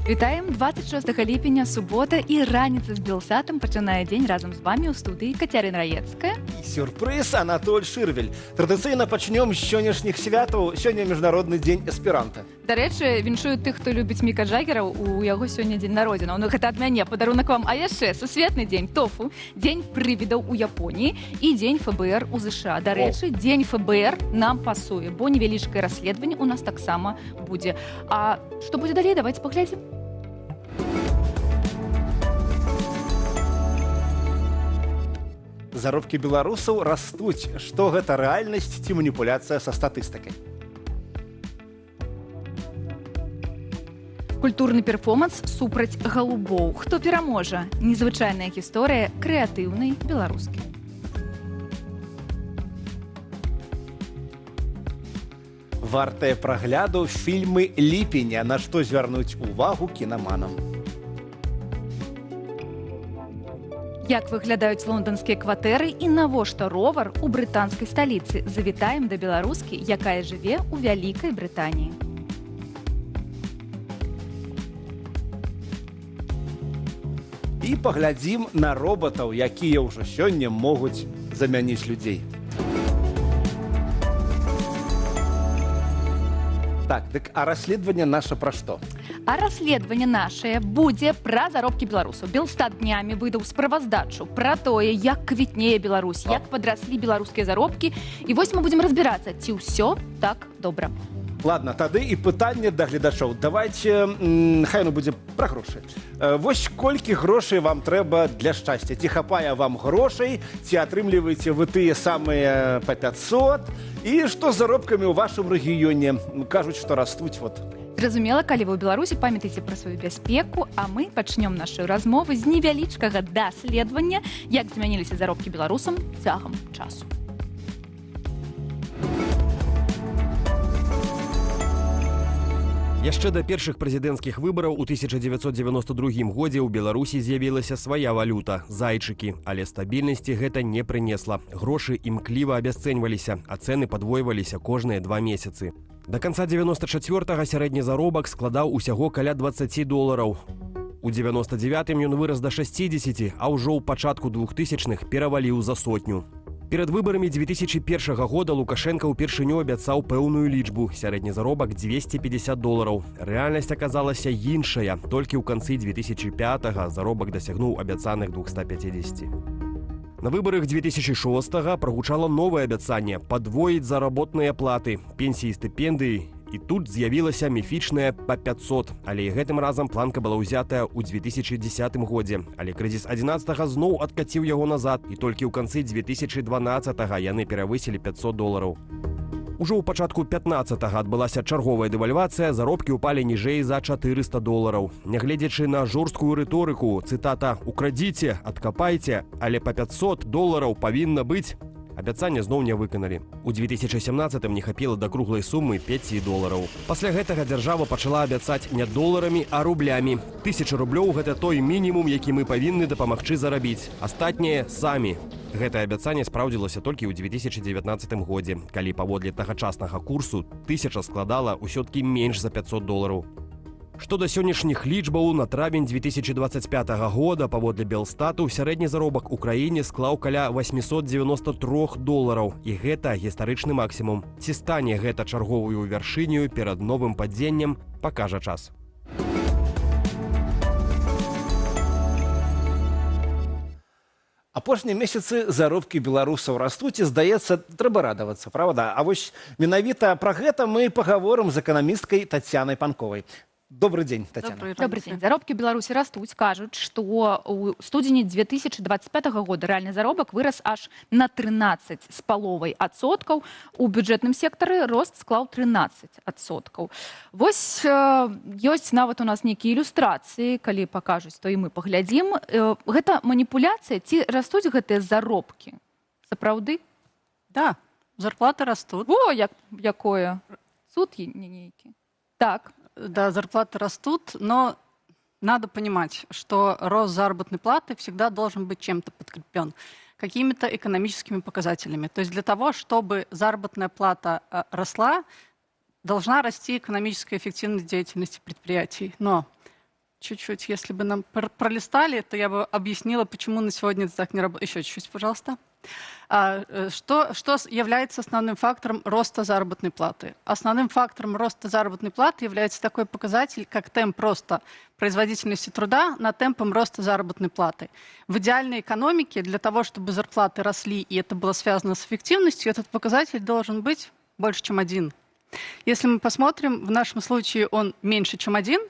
Вітаем 26 ліпеня, субота, і раніца з Белсатам пачынае дзень разам з вами ў студыі Кацярына Раецкая. Сюрприз, Анатоль Шырвель. Традыцыйна пачнём з сённяшніх святаў. Сёння міжнародны дзень эсперанта. Дарэчы, віншую тых, хто любіць Міка Джаггера, у яго сёння дзень народзінаў. Ну, гэта ад мяне, падарунак вам. А яшчэ сусветны дзень тофу, дзень прывідаў у Японіі і дзень ФБР у ЗША. Дарэчы, дзень ФБР нам пасуе, бо невялічкае расследаванне у нас таксама будзе. А што будзе далей, давайте паглядзім. Заробкі беларусаў растуць. Што гэта рэальнасць ці маніпуляцыя са статыстыкай? Культурны перформанс супраць галубоў. Хто пераможа? Незвычайная гісторыя крэатыўнай беларускі. Вартыя прагляду фільмы ліпеня, на што звярнуць увагу кінаманам. Як выглядаюць лонданскія кватэры і навошта ровар у брытанскай сталіцы? Завітаем да беларускі, якая жыве ў Вялікай Брытаніі. І паглядзім на робатаў, якія ўжо сёння могуць замяніць людзей. Так, дык, а расследаванне наша пра што? А расследаванне нашае будзе пра заробкі беларусаў. Белстат днямі выдаў справаздачу пра тое, як квітнее Беларусь, як падраслі беларускія заробкі. І вось мы будзем разбірацца, ці ўсё так добра. Ладно, тады і пытанне да гледачоў. Давайте, хай оно будзе пра грошы. Вось колькі грошай вам трэба для шчасця? Ці хапае вам грошай, ці атрымліваеце вы тыя самыя па 500? І што з заробкамі ў вашым рэгіёне? Кажуць, што растуць вот. Зразумела, калі вы ў Беларусі, памятайце пра сваю бяспеку, а мы пачнём нашу размову з невялічкага даследавання, як змяніліся заробкі беларусам цягам часу. Яшчэ да першых прэзідэнцкіх выбараў у 1992 годзе ў Беларусі з'явілася свая валюта – зайчыкі. Але стабільнасці гэта не прынесла. Грошы імкліва абясцэньваліся, а цэны падвойваліся кожныя 2 месяцы. Да канца 94-га сярэдні заробак складаў усяго каля $20. У 99-м ён вырас да 60, а ўжо ў пачатку 2000-х пераваліў за 100. Перад выбарамі 2001 года Лукашенко ўпершыню абяцаў пэўную лічбу – сярэдні заробак $250. Рэальнасць аказалася іншая. Толькі ў канцы 2005-га заробак дасягнуў абяцаных 250. На выбарах 2006-га прагучала новае абяцанне – падвоіць заработныя платы, пенсіі і стыпендыі. І тут з'явілася міфічная па 500. Але і гэтым разам планка была ўзятая ў 2010 годзе. Але крызіс 11-га зноў адкаціў яго назад. І толькі ў канцы 2012-га яны перавысілі $500. Ужо ў пачатку 15-га адбылася чарговая дэвальвацыя, заробкі ўпалі ніжэй за $400. Нягледзячы на жорсткую рыторыку, цытата «Украдзіце, адкапайце, але па $500 павінна быць». Абяцанне зноў не выканалі. У 2017-м не хапіла да круглай сумы $5. Пасля гэтага дзяржава пачала абяцаць не доларамі, а рублямі. 1000 рублёў – гэта той мінімум, які мы павінны дапамагчы зарабіць. Астатняе – самі. Гэтае абяцанне спраўдзілася толькі ў 2019 годзе, калі паводле тагачаснага курсу 1000 складала ўсё-ткі менш за $500. Што да сённяшніх лічбаў, на травень 2025 года паводле Белстату сярэдні заробак у краіне склаў каля $893. І гэта гістарычны максімум. Ці стане гэта чарговую вяршыню перад новым падзеннем, пакажа час. Апошнія месяцы заробкі беларусаў растуць і, здаецца, трэба радавацца, правда? А вось менавіта пра гэта мы пагаворым з эканамісткай Тацянай Панковай. Добрый день, Татьяна. Добрый день. Заробки в Беларуси растут. Кажут, что у студені 2025 года реальный заробок вырос аж на 13,5%. У бюджетным секторе рост склаў 13%. Вось ёсць нават у нас некие иллюстрации, калі покажуць, то и мы поглядим. Гэта манипуляция, ці растуць гэтыя заробки? Сапраўды? Да, зарплаты растут. О, якое? Суд нейкі. Так. Да, зарплаты растут, но надо понимать, что рост заработной платы всегда должен быть чем-то подкреплен, какими-то экономическими показателями. То есть для того, чтобы заработная плата росла, должна расти экономическая эффективность деятельности предприятий. Но чуть-чуть, если бы нам пролистали, то я бы объяснила, почему на сегодня это так не работает. Еще чуть-чуть, пожалуйста. Что является основным фактором роста заработной платы? Основным фактором роста заработной платы является такой показатель, как темп роста производительности труда над темпом роста заработной платы. В идеальной экономике для того, чтобы зарплаты росли, и это было связано с эффективностью, этот показатель должен быть больше, чем 1. Если мы посмотрим, в нашем случае он меньше, чем 1,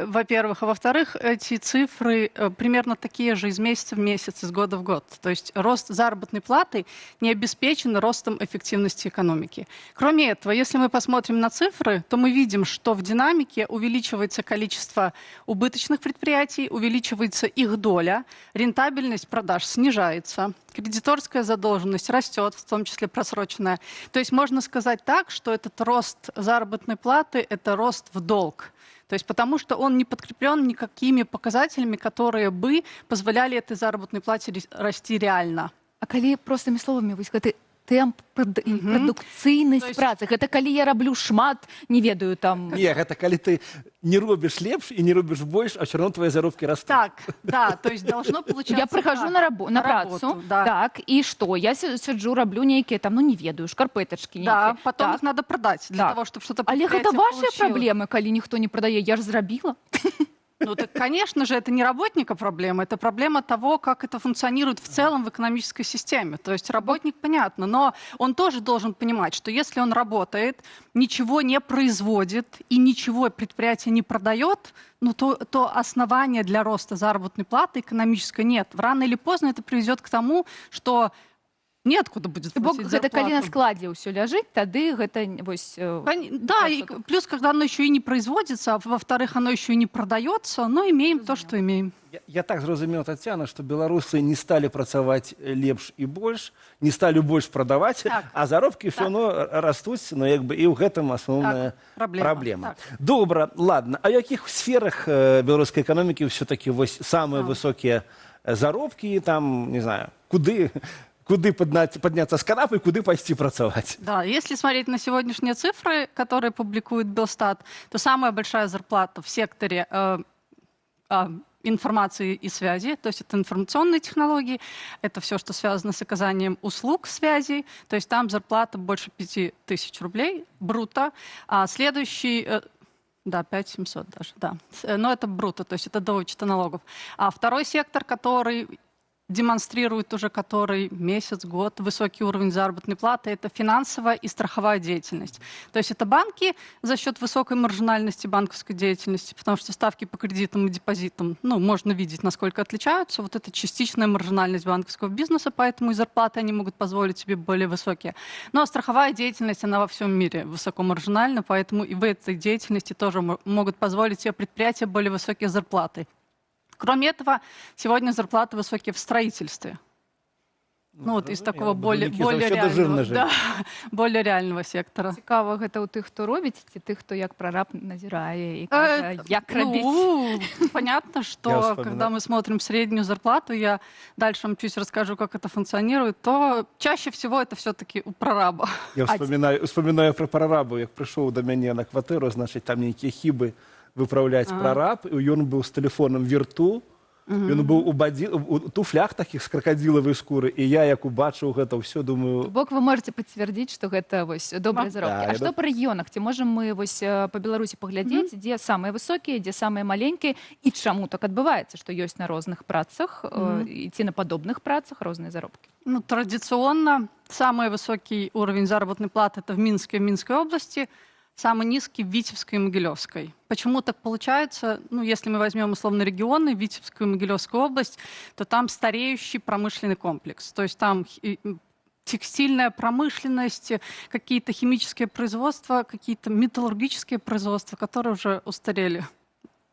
во-первых. А во-вторых, эти цифры примерно такие же из месяца в месяц, из года в год. То есть рост заработной платы не обеспечен ростом эффективности экономики. Кроме этого, если мы посмотрим на цифры, то мы видим, что в динамике увеличивается количество убыточных предприятий, увеличивается их доля, рентабельность продаж снижается, кредиторская задолженность растет, в том числе просроченная. То есть можно сказать так, что этот рост заработной платы – это рост в долг. То есть потому что он не подкреплен никакими показателями, которые бы позволяли этой заработной плате расти реально. А калі простымі словамі вось гэты тэмп прадукцыйнасць працы, гэта калі я раблю шмат, не ведаю там. Не, гэта калі ты не робишь лепш и не робишь больше, а все равно твои заработки растут. Так, да, то есть должно получаться. Я прихожу на працу, да. так, и что? Я сиджу, раблю нейкія там, ну не ведаю, шкарпетачкі нейкія. Да, потом так. их надо продать для того, чтобы что-то Але предприятие гэта ваши получило. проблемы, калі ніхто не продае, я ж зрабіла. Ну, так, конечно же, это не работника проблема, это проблема того, как это функционирует в целом в экономической системе. То есть работник, понятно, но он тоже должен понимать, что если он работает, ничего не производит и ничего предприятие не продает, ну, то основания для роста заработной платы экономической нет. Рано или поздно это приведет к тому, что неоткуда будет платить зарплату. Гэта калі на складзе ўсё ляжыць, тады гэта вось... Да, и плюс, когда оно еще и не производится, а во-вторых, оно еще и не продается, но имеем то, что имеем. Я так зразумеў, Тацяна, што беларусы не сталі працаваць лепш і больш, не сталі больш прадаваць, так. А заробкі ўсё равно растуць, но як бы і ў гэтым асноўная праблема. Добра, ладно. А ў якіх сферах беларускай эканомікі ўсё-такі вось самыя высокія заробкі, там, не знаю, куды подняться с канапы, куды пойти pracować. Да, если смотреть на сегодняшние цифры, которые публикует Белстат, то самая большая зарплата в секторе информации и связи, то есть это информационные технологии, это все, что связано с оказанием услуг связи, то есть там зарплата больше 5000 рублей бруто, а следующий... Да, 5700 даже, да. Но это бруто, то есть это до вычета налогов. А второй сектор, который демонстрирует уже который месяц, год высокий уровень заработной платы, это финансовая и страховая деятельность. То есть это банки за счет высокой маржинальности банковской деятельности, потому что ставки по кредитам и депозитам, ну, можно видеть, насколько отличаются. Вот это частичная маржинальность банковского бизнеса, поэтому и зарплаты они могут позволить себе более высокие. Но страховая деятельность, она во всем мире высокомаржинальна, поэтому и в этой деятельности тоже могут позволить себе предприятия более высокие зарплаты. Кроме этого, сегодня зарплаты высокие в строительстве. Ну, вот из такого более реального сектора. Цікаво, гэта ў тых, хто робіць, ці тых, хто як прораб назірае і кажа, як рабіць? Понятно, что когда мы смотрим среднюю зарплату, я дальше вам чуть расскажу, как это функционирует, то чаще всего это все-таки у прораба. Я вспоминаю про прорабу, як прийшов до мяне на кватэру, значить, там нейкія хібы выпраўляць прораб, і ён быў з тэлефоном вірту, ён быў у туфлях таких з крокодиловой скуры, і я, як убачыў гэта ўсё, думаю... Бок вы можете пацвердзіць, што гэта вось добрыя заробкі. А што па рэгіёнах? Ці можам мы вось па Беларусі паглядзець, дзе самыя высокія, дзе самыя маленькія, і чаму так адбываецца, што ёсць на розных працах, ці на падобных працах розныя заробкі? Ну, традиционно самый высокий уровень заработной платы это в Минске, в Минской области, самый низкий в Витебской и Могилевской. Почему так получается? Ну, если мы возьмем условно регионы, Витебскую и Могилевскую область, то там стареющий промышленный комплекс. То есть там текстильная промышленность, какие-то химические производства, какие-то металлургические производства, которые уже устарели.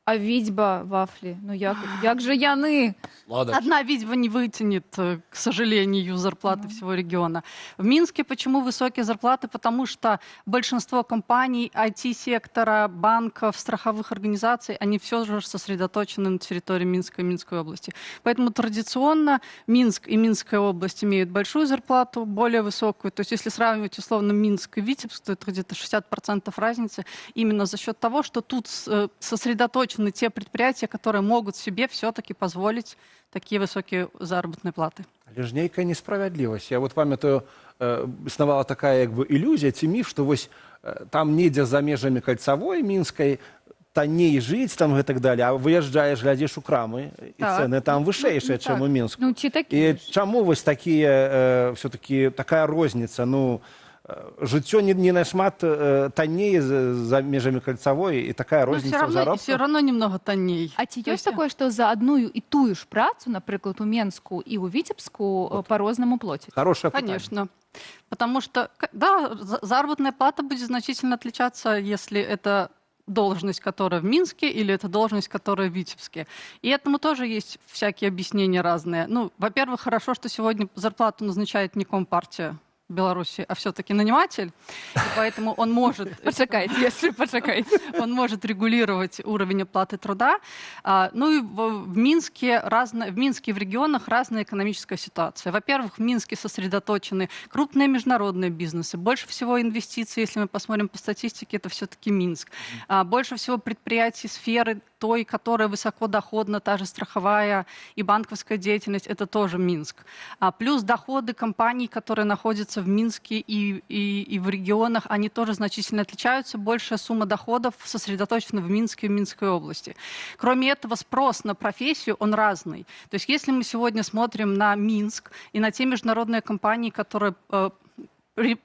А Витьба, вафли, ну як же яны? Одна Витьба не вытянет, к сожалению, зарплаты всего региона. В Минске почему высокие зарплаты? Потому что большинство компаний, IT-сектора, банков, страховых организаций, они все же сосредоточены на территории Минска и Минской области. Поэтому традиционно Минск и Минская область имеют большую зарплату, более высокую. То есть если сравнивать условно Минск и Витебск, то это где-то 60% разницы именно за счет того, что тут сосредоточен сосредоточены те предприятия, которые могут себе все-таки позволить такие высокие заработные платы. Але ж нейкая несправядлівасць. Я вот памятаю, існавала такая як бы ілюзія ці міф, што вось там недзе за межамі кальцавой мінскай танней жыць там і так далее, а выязджаеш, глядзіш у крамы, і Так. цэны там вышэйшыя, чым у Мінску. Ну, ці такі І ж. чаму вось такія, все-таки такая розніца? Ну, жыццё не нашмат танней за межамі кальцавой, і такая Но розніца ў заробку. все равно немного тонней. А ці То ёсць есть, такое, што за адную і тую ж працу, напрыклад, у Менску і ў Віцебску па-рознаму плоцяць? Хорошее пытанне. Конечно. Потому что, да, заработная плата будет значительно отличаться, если это должность, которая в Минске, или это должность, которая в Витебске. И этому тоже есть всякие объяснения разные. Ну, во-первых, хорошо, что сегодня зарплату назначает не Компартия Беларуси, а все-таки наниматель, и поэтому он может... Пачакайце, яшчэ пачакайце. Он может регулировать уровень оплаты труда. Ну и в Минске, в Минске и в регионах разная экономическая ситуация. Во-первых, в Минске сосредоточены крупные международные бизнесы. Больше всего инвестиций, если мы посмотрим по статистике, это все-таки Минск. Больше всего предприятий сферы той, которая высокодоходна, та же страховая и банковская деятельность, это тоже Минск. Плюс доходы компаний, которые находятся в Минске и в регионах, они тоже значительно отличаются. Большая сумма доходов сосредоточена в Минске и в Минской области. Кроме этого, спрос на профессию, он разный. То есть если мы сегодня смотрим на Минск и на те международные компании, которые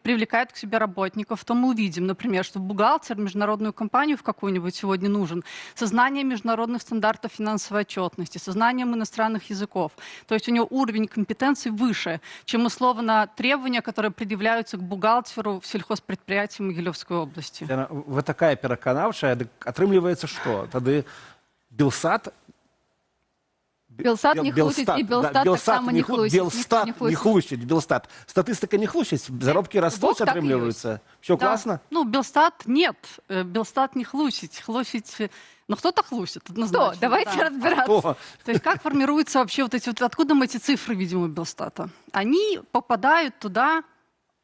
привлекают к себе работников, то мы увидим, например, что бухгалтер международную компанию в какую-нибудь сегодня нужен со знанием международных стандартов финансовой отчетности, со знанием иностранных языков. То есть у него уровень компетенций выше, чем условно требования, которые предъявляются к бухгалтеру в сельхозпредприятии Могилевской области. Вы такая пераканаўчая, дык атрымліваецца што? Тады Белсат Белстат не хлусіць, і Белстат таксама не хлусіць. Белстат не хлусіць, Белстат. Статистика не хлусіць, заробки растут, так и атрымліваюцца. Все Да. классно? Ну, Белстат нет. Белстат не хлусить. Ну, кто-то хлусит, однозначно. Что? Давайте да. разбираться. О, То есть как формируются вообще вот эти вот... Откуда мы эти цифры видим у Белстата? Они попадают туда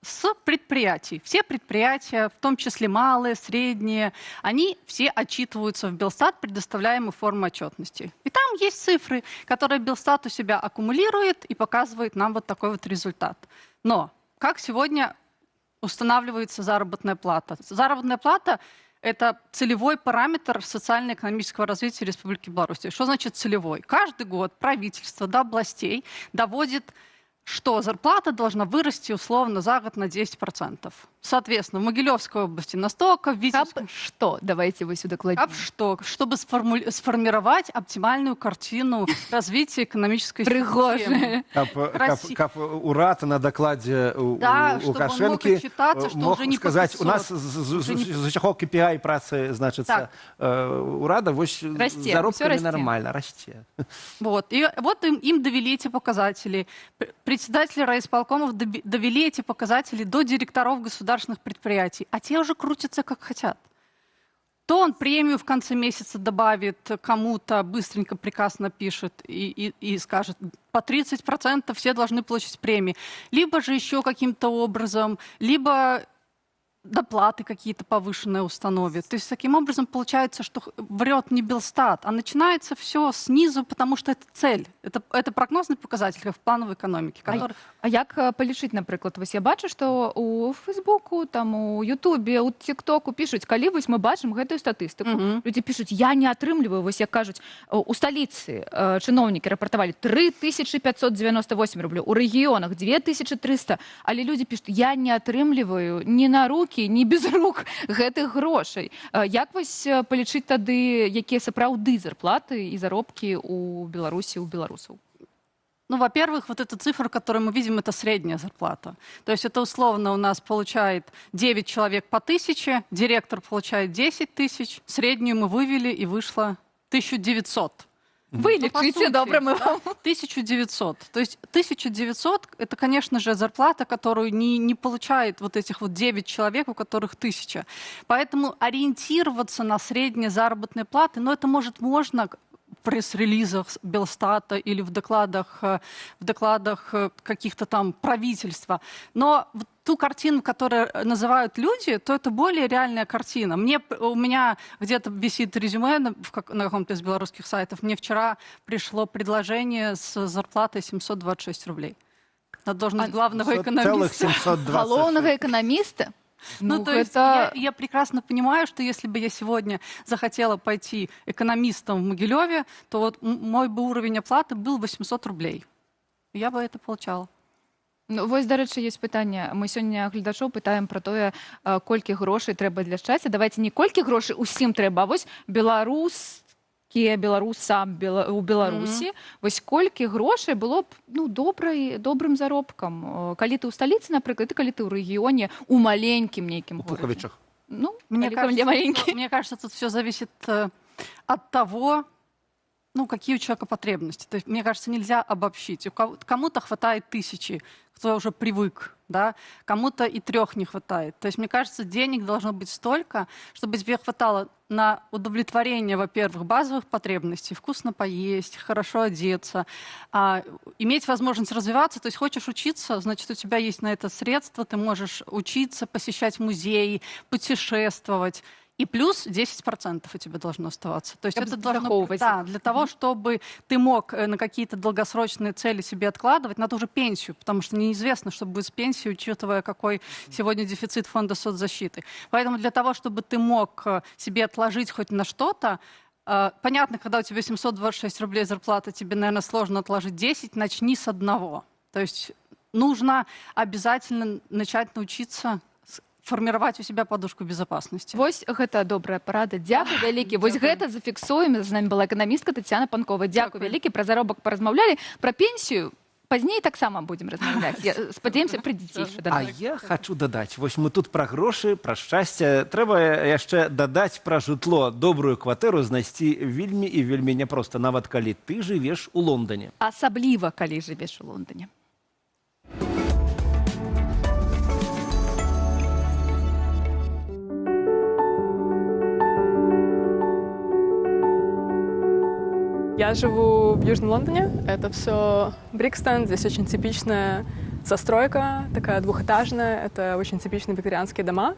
с предприятий. Все предприятия, в том числе малые, средние, они все отчитываются в Белстат предоставляемую форму отчетности. И там есть цифры, которые Белстат у себя аккумулирует и показывает нам вот такой вот результат. Но как сегодня устанавливается заработная плата? Заработная плата – это целевой параметр социально-экономического развития Республики Беларусь. Что значит целевой? Каждый год правительство до областей доводит, что зарплата должна вырасти условно за год на 10%. Соответственно, в Могилевской области настолько, в Витебской... Каб што? Давайте вы сюда кладем. Что? Чтобы сформировать оптимальную картину развития экономической системы. Пригожие. каб урад на докладе Да, у чтобы он мог Кашэнкі отчитаться, что мог уже не по сказать, у 500, нас уже не- зачахол KPI працы, значится, урада, вось Расце, заробка всё расце. нормально, расце. Вот. И вот им довели эти показатели. Председатели райисполкомов довели эти показатели до директоров государственных предприятий, а те уже крутятся как хотят. То он премию в конце месяца добавит кому-то, быстренько приказ напишет и скажет, по 30% все должны получить премии. Либо же еще каким-то образом, либо доплаты какие-то повышенные установит. То есть таким образом получается, что врет не Белстат, а начинается все снизу, потому что это цель. Это прогнозный показатель, как в плановой экономике. Который... А як палічыць, напрыклад, вось я бачу, што у Фейсбуку, там у Ютубе, у ТикТоку пишуць, калі вось мы бачым гэтую статыстыку. Мгм. Людзі пишуць, я не атрымліваю, вось як кажуць, у сталіцы чыноўнікі рапартавалі 3598 рублёў, у рэгіёнах 2300, але людзі пишуць, я не атрымліваю ні на рукі, ні без рук гэтых грошай. Як вось палічыць тады, якія сапраўды зарплаты і заробкі у Беларусі, у беларусаў? Ну, во-первых, вот эта цифра, которую мы видим, это средняя зарплата. То есть это условно у нас получает 9 человек по 1000, директор получает 10 тысяч, среднюю мы вывели и вышло 1900. Вы Ну, по лічыце, сути, добра мы да, вам. 1900. То есть 1900 – это, конечно же, зарплата, которую не получает вот этих вот 9 человек, у которых 1000. Поэтому ориентироваться на средние заработные платы, но это можно в пресс-релизах Белстата или в докладах каких-то там правительства. Но ту картину, которую называют люди, то это более реальная картина. У меня где-то висит резюме на каком-то из белорусских сайтов. Мне вчера пришло предложение с зарплатой 726 рублей. На должность главного экономиста. 720. Головного экономиста? Ну, то есть я прекрасно понимаю, что если бы я сегодня захотела пойти экономистом в Могилеве, то вот мой бы уровень оплаты был 800 рублей. Я бы это получала. Ну, вось, до речі, є питання. Ми сьогодні глядачів питаємо про те, колькі грошей треба для щастя. Давайте не колькі грошей усім треба, а вось беларусам у Беларусі. Вось колькі грошей было б добрым заробкам. Калі ты ў сталіцы, напрыклад, і калі ты ў рэгіёне, у маленькім нейкім горадзе. Пуховичах. Ну, мне кажется, тут все зависит от того, какие у человека потребности. То есть, мне кажется, нельзя обобщить. Кому-то хватает 1000, кто уже привык, да? Кому-то и 3 не хватает. То есть, мне кажется, денег должно быть столько, чтобы тебе хватало на удовлетворение, во-первых, базовых потребностей, вкусно поесть, хорошо одеться, иметь возможность развиваться. То есть, хочешь учиться, значит, у тебя есть на это средства, ты можешь учиться, посещать музеи, путешествовать. И плюс 10% у тебя должно оставаться. То есть это должно быть, для того, чтобы ты мог на какие-то долгосрочные цели себе откладывать, надо уже пенсию, потому что неизвестно, что будет с пенсией, учитывая, какой сегодня дефицит фонда соцзащиты. Поэтому для того, чтобы ты мог себе отложить хоть на что-то, понятно, когда у тебя 726 рублей зарплата, тебе, наверное, сложно отложить 10, начни с 1. То есть нужно обязательно начать научиться формировать у себя подушку безопасности. Вось гэта добрая парада. Дзякуй вялікі. Вось гэта зафіксуем. З намі была эканамістка Тетяна Панкова. Дзякуй вялікі. Пра заробак паразмаўлялі. Пра пенсію пазней таксама будзем размаўляць. Спадзяёмся, прыйдзеце яшчэ да нас. А я хочу дадаць. Вось мы тут пра грошы, пра шчасце. Трэба яшчэ дадаць пра жытло. Добрую кватэру знайсці вельмі і вельмі няпроста, нават калі ты жывеш у Лондоне. Асабліва, калі жывеш у Лондоне. Я живу в Южном Лондоне. Это все Брикстон. Здесь очень типичная застройка, такая двухэтажная. Это очень типичные викторианские дома.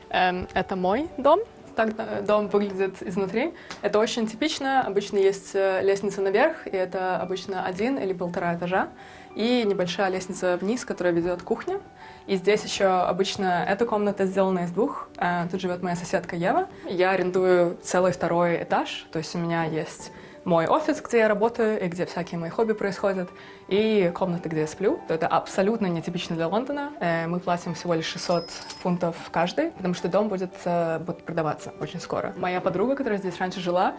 Это мой дом. Так дом выглядит изнутри. Это очень типично. Обычно есть лестница наверх, и это обычно 1 или 1,5 этажа. И небольшая лестница вниз, которая ведет к кухне. И здесь еще обычно эта комната сделана из 2. Тут живет моя соседка Ева. Я арендую целый 2 этаж. То есть у меня есть мой офис, где я работаю, и где всякие мои хобби происходят, и комната, где я сплю. Это абсолютно нетипично для Лондона. Мы платим всего лишь 600 фунтов каждый, потому что дом будет продаваться очень скоро. Моя подруга, которая здесь раньше жила,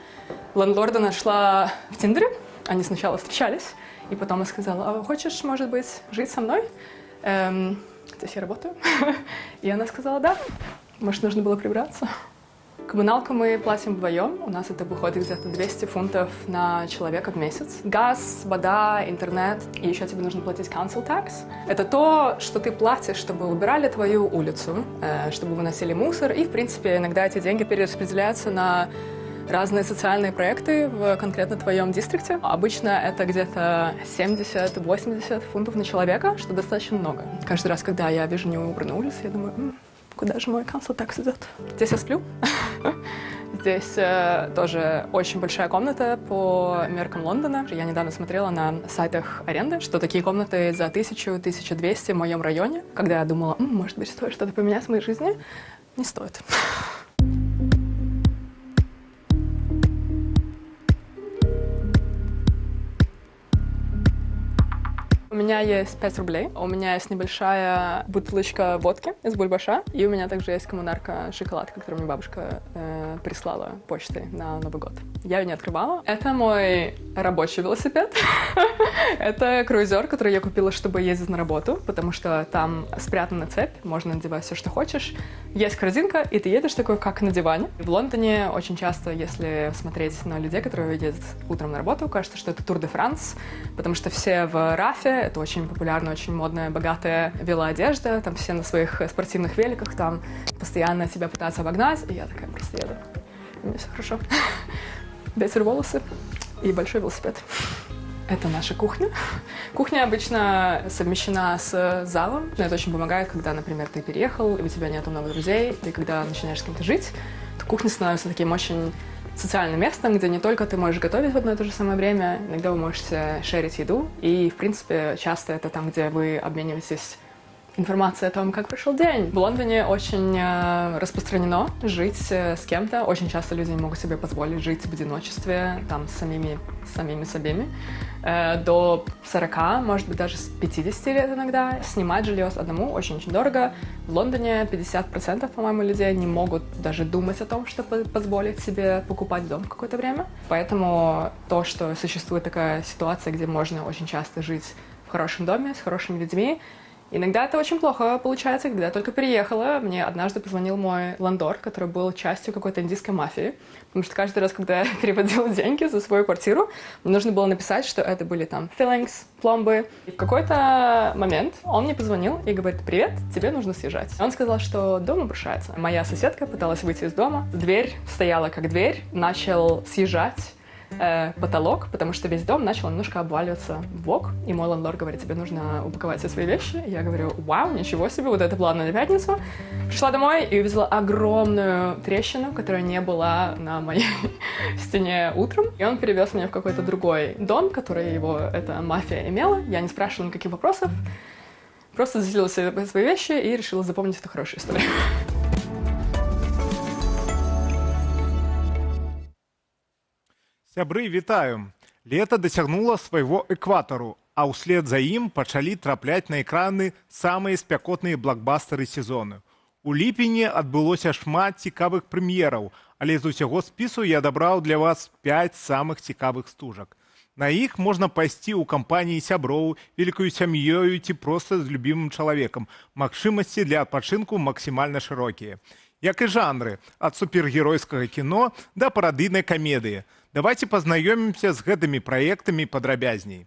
лендлорда нашла в Тиндере. Они сначала встречались, и потом я сказала: а хочешь, может быть, жить со мной? Здесь я работаю. И она сказала: да. Может, нужно было прибраться. Коммуналку мы платим вдвоем. У нас это выходит где-то 200 фунтов на человека в месяц. Газ, вода, интернет. И еще тебе нужно платить council tax. Это то, что ты платишь, чтобы убирали твою улицу, чтобы выносили мусор. И, в принципе, иногда эти деньги перераспределяются на разные социальные проекты в конкретно твоем дистрикте. Обычно это где-то 70-80 фунтов на человека, что достаточно много. Каждый раз, когда я вижу неубранную улицу, я думаю: куда же мой council tax идет? Здесь я сплю. Здесь тоже очень большая комната по меркам Лондона. Я недавно смотрела на сайтах аренды, что такие комнаты за 1000-1200 в моем районе. Когда я думала: может быть, стоит что-то поменять в моей жизни, не стоит. У меня есть 5 рублей, у меня есть небольшая бутылочка водки из бульбаша, и у меня также есть коммунарка шоколадка, которую мне бабушка прислала почтой на Новый год. Я ее не открывала. Это мой рабочий велосипед. Это круизер, который я купила, чтобы ездить на работу, потому что там спрятана цепь, можно надевать все, что хочешь. Есть корзинка, и ты едешь такой, как на диване. В Лондоне очень часто, если смотреть на людей, которые ездят утром на работу, кажется, что это Тур де Франс, потому что все в рафе. Это очень популярная, очень модная, богатая велоодежда. Там все на своих спортивных великах, там постоянно себя пытаются обогнать. И я такая просто еду. У меня все хорошо. Ветер в волосы и большой велосипед. Это наша кухня. Кухня обычно совмещена с залом. Но это очень помогает, когда, например, ты переехал, и у тебя нет много друзей. Ты когда начинаешь с кем-то жить, то кухня становится таким очень социальным местом, где не только ты можешь готовить в одно и то же самое время, иногда вы можете шерить еду. И, в принципе, часто это там, где вы обмениваетесь информацией о том, как прошел день. В Лондоне очень распространено жить с кем-то. Очень часто люди не могут себе позволить жить в одиночестве, там, с самими собами. До 40, может быть, даже с 50 лет иногда. Снимать жилье одному очень-очень дорого. В Лондоне 50%, по-моему, людей не могут даже думать о том, чтобы позволить себе покупать дом какое-то время. Поэтому то, что существует такая ситуация, где можно очень часто жить в хорошем доме, с хорошими людьми, иногда это очень плохо получается. Когда я только переехала, мне однажды позвонил мой ландор, который был частью какой-то индийской мафии. Потому что каждый раз, когда я переводила деньги за свою квартиру, мне нужно было написать, что это были там fillings, пломбы. И в какой-то момент он мне позвонил и говорит: «Привет, тебе нужно съезжать». Он сказал, что дом обрушается. Моя соседка пыталась выйти из дома. Дверь стояла как дверь, начал съезжать потолок, потому что весь дом начал немножко обваливаться в бок. И мой лендлорд говорит: тебе нужно упаковать все свои вещи. И я говорю: вау, ничего себе, вот это план на пятницу. Пришла домой и увидела огромную трещину, которая не была на моей стене утром. И он перевез меня в какой-то другой дом, который его эта мафия имела. Я не спрашивала никаких вопросов. Просто заселила все свои вещи и решила запомнить эту хорошую историю. Сябры, вітаю! Лето дасягнула свайго экватару, а ўслед за ім пачалі трапляць на экраны самыя спякотныя блокбастары сезону. У ліпені адбылося шмат цікавых прэм'ераў, але з усяго спісу я дабраў для вас 5 самых цікавых стужак. На іх можна пайсці ў кампаніі сяброў, вялікаю сям'ёю ці проста з любімым чалавекам. Магчымасці для адпачынку максімальна шырокія. Як і жанры, ад супергеройскага кіно да парадыйнай камедыі. Давайте познаёмимся з гэтымі праектамі падрабязней.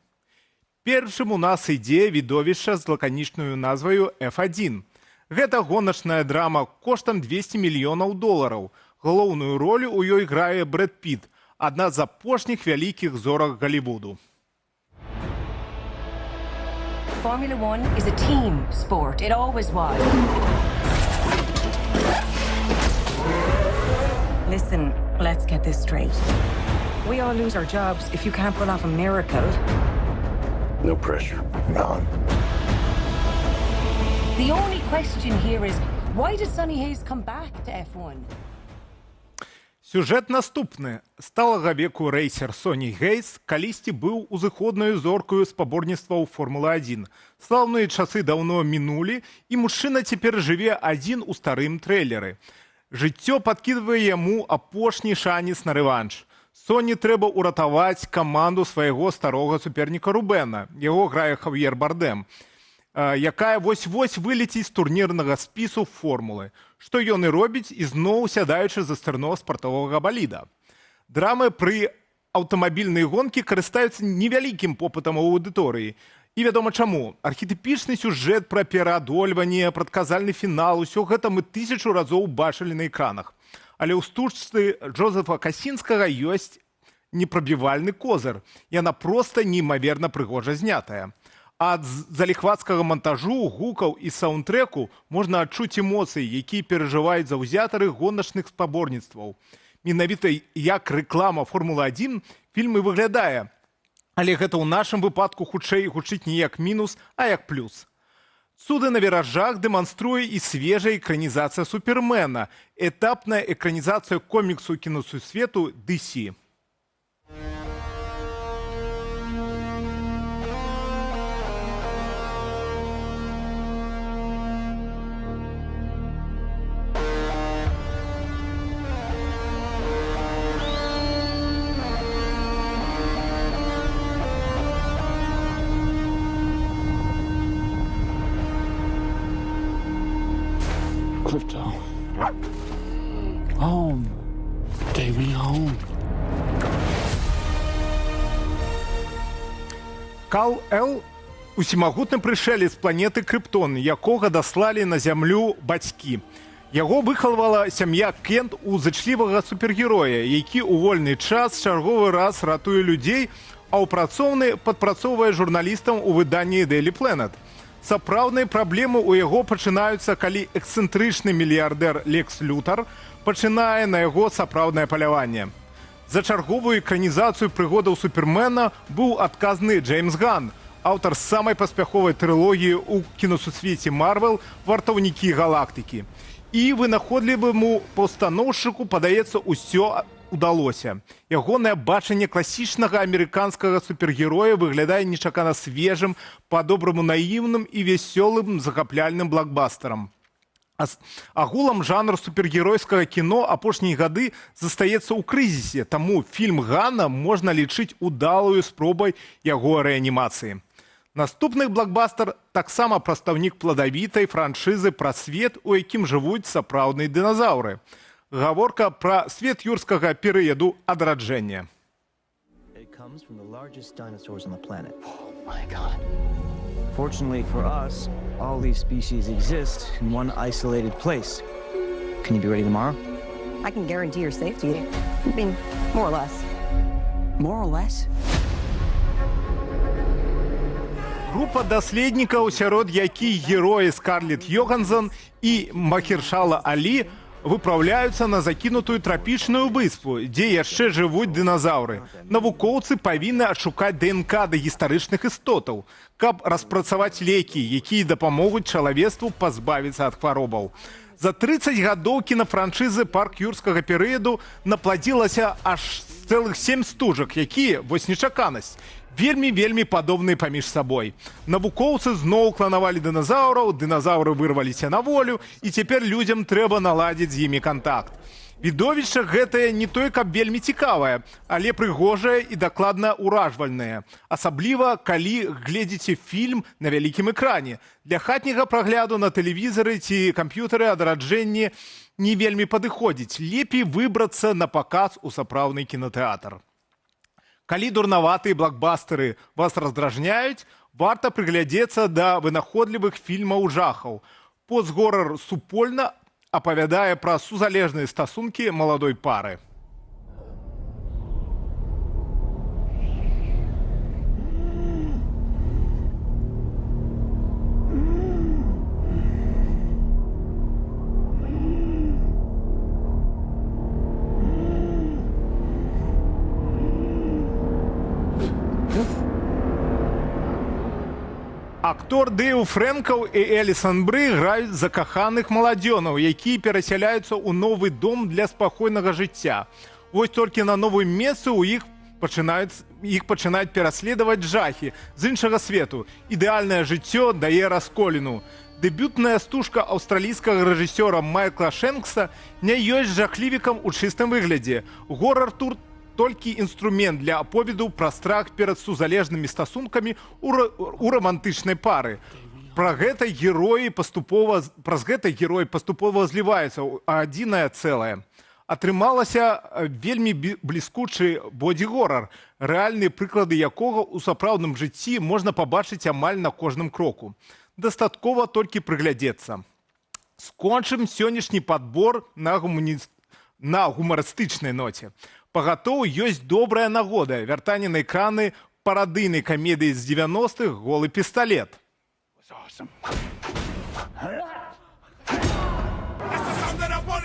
Першым у нас ідзе відовішча з лаканічнаю назваю F1. Гэта гоначная драма коштам $200 мільёнаў. Галоўную ролю ў ёй грае Брэд Піт, адна з апошніх вялікіх зорак Галівуду. Formula One is a team sport. It always was. Listen, let's get this straight. We all lose our jobs if you can't pull off a miracle. No pressure. None. The only question here is, why does Sonny Hayes come back to F1? Сюжэт наступны. Сталага веку рэйсер Соні Гейс калісьці быў узыходнаю зоркаю спаборніцтваў Формулы-1. Слаўныя часы даўно мінулі, і мужчына цяпер жыве адзін у старым трэйлеры. Жыццё падкідвае яму апошні шанец на рэванш. Соні трэба ўратаваць каманду свайго старога суперніка Рубена, яго грае Хавьер Бардем, якая вось-вось вылеціць з турнірнага спісу формулы. Што ён і робіць, ізноў сядаючы за стырно спартовага баліда. Драмы пры аўтамабільнай гонкі карыстаюцца невялікім попытам у аўдыторыі. І вядома чаму. Архетыпічны сюжэт пра пераадольванне, прадказальны фінал, усё гэта мы 1000 разоў бачылі на экранах. Але ў стужцы Джозефа Касінскага ёсць непрабівальны козыр. Яна проста неймаверна прыгожа знятая. Ад заліхвацкага монтажу, гукаў і саундтрэку можна адчуць эмоцыі, якія перажываюць заўзятары гоначных спаборніцтваў. Менавіта як рэклама Формулы-1 фільм і выглядае. Але гэта ў нашым выпадку хутчэй гучыць не як мінус, а як плюс. «Цуды на віражах» дэманструе і свежая экранізацыя Супермена, этапная экранізацыя коміксу кіносусвету DC. Crypto. Home. Take me home. Кал-Эл – усімагутны прышэлец з планеты Крыптон, якога даслалі на зямлю бацькі. Яго выхавала сям'я Кент у зачлівага супергероя, які ў вольны час чарговы раз ратуе людзей, а ў працоўны падпрацоўвае журналістам у выданні Daily Planet. Сапраўдныя праблемы ў яго пачынаюцца, калі эксцэнтрычны мільярдэр Лекс Лютар пачынае на яго сапраўднае паляванне. За чарговую экранізацыю прыгодаў Супермена быў адказны Джеймс Ган, аўтар самай паспяховай трылогіі ў кінасусвеце Марвел «Вартаўнікі галактыкі». І вынаходліваму паўстаноўшчыку, падаецца, усё удалося. Ягонае бачанне класічнага амерыканскага супергероя выглядае нечакана свежым, па-добраму наіўным і вясёлым захапляльным блокбастерам. Агулам жанр супергеройскага кіно апошнія гады застаецца ў крызісе, таму фільм Гана можна лічыць удалую спробай яго рэанімацыі. Наступны блокбастер таксама прадстаўнік пладавітай франшызы пра свет, у якім жывуць сапраўдныя дыназаўры. Гаворка пра свет юрскага перыяду адраджэння. Fortunately for us, all these species exist in one isolated place. Can you be ready tomorrow? I can guarantee your safety. I mean, more or less. More or less? Група даследнікаў, сярод якіх героі Скарлетт Йоханссон і Махершала Алі, выпраўляюцца на закінутую трапічную выспу, дзе яшчэ жывуць дыназаўры. Навукоўцы павінны адшукаць ДНК дагістарычных істотаў, каб распрацаваць лекі, якія дапамогуць чалавецтву пазбавіцца ад хваробаў. За 30 гадоў кінафраншызы «Парк юрскага перыяду» напладзілася аж цэлых 7 стужак, якія, вось нечаканасць, вельмі падобныя паміж сабой. Навукоўцы зноў кланавалі дыназаўраў, дыназаўры вырваліся на волю, і цяпер людзям трэба наладзіць з імі кантакт. Відовішча гэтае не той, каб вельмі цікавае, але прыгожае і дакладна ўражвальнае. Асабліва, калі гледзіце фільм на вялікім экране. Для хатняга прагляду на тэлевізары ці камп'ютары адраджэнне не вельмі падыходзіць. Лепей выбрацца на паказ у сапраўдны кінатэатр. Калі дурнаватыя блокбастеры вас раздражняюць, варта прыглядзецца да вынаходлівых фільмаў жахаў. Постгорар супольна апавядае пра сузалежныя стасункі маладой пары. Актор Дэйв Фрэнкаў і Элісан Бры граюць закаханых маладзёнаў, якія перасяляюцца ў новы дом для спакойнага жыцця. Вось толькі на новым месцы іх пачынаюць пераследаваць жахі з іншага свету. Ідэальнае жыццё дае расколіну. Дэбютная стужка аўстралійскага рэжысёра Майкла Шэнкса не ёсць жахлівікам у чыстым выглядзе. Горар-тур толькі інструмент для аповеду пра страх перад сузалежнымі стасункамі у рамантычнай пары. Праз гэта герой паступова зліваецца ў адзінае цэлае. Атрымалася вельмі бліскучы боді-горар, рэальныя прыклады якога ў сапраўдным жыцці можна пабачыць амаль на кожным кроку. Дастаткова толькі прыглядзецца. Скончым сённяшні падбор на гумарыстычнай ноце. Пагатоў ёсць добрая нагода вяртанне на экраны парадыйнай камедыі з 90-х «Голы пісталет».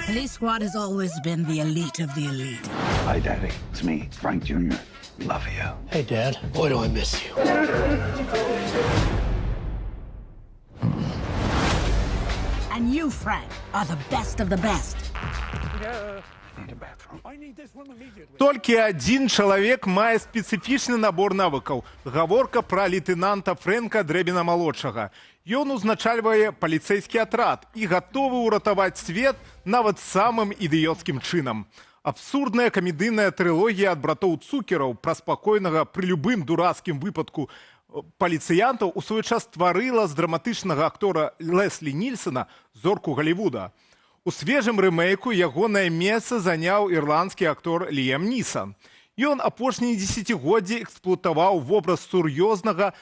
Police squad has always been the elite of the elite. Hi, Daddy. It's me, Frank Jr. Love you. Hey, Dad. Boy, do I miss you. And you, Frank, are the best of the best. Толькі адзін чалавек мае спецыфічны набор навыкаў. Гаворка пра лейтэнанта Фрэнка Дребіна-малодшага. Ён узначальвае паліцэйскі атрад і гатовы ўратаваць свет нават самым ідыёцкім чынам. Абсурдная камедыйная трылогія ад братоў Цукераў пра спакойнага пры любым дурацкім выпадку паліцыянтаў у свой час стварыла з драматычнага актора Леслі Нільсона зорку Галівуда. У свежым рэмейку ягонае месца заняў ірландскі актор Ліам Нісан. Ён апошнія дзесяцігоддзі эксплуатаваў вобраз сур'ёзнага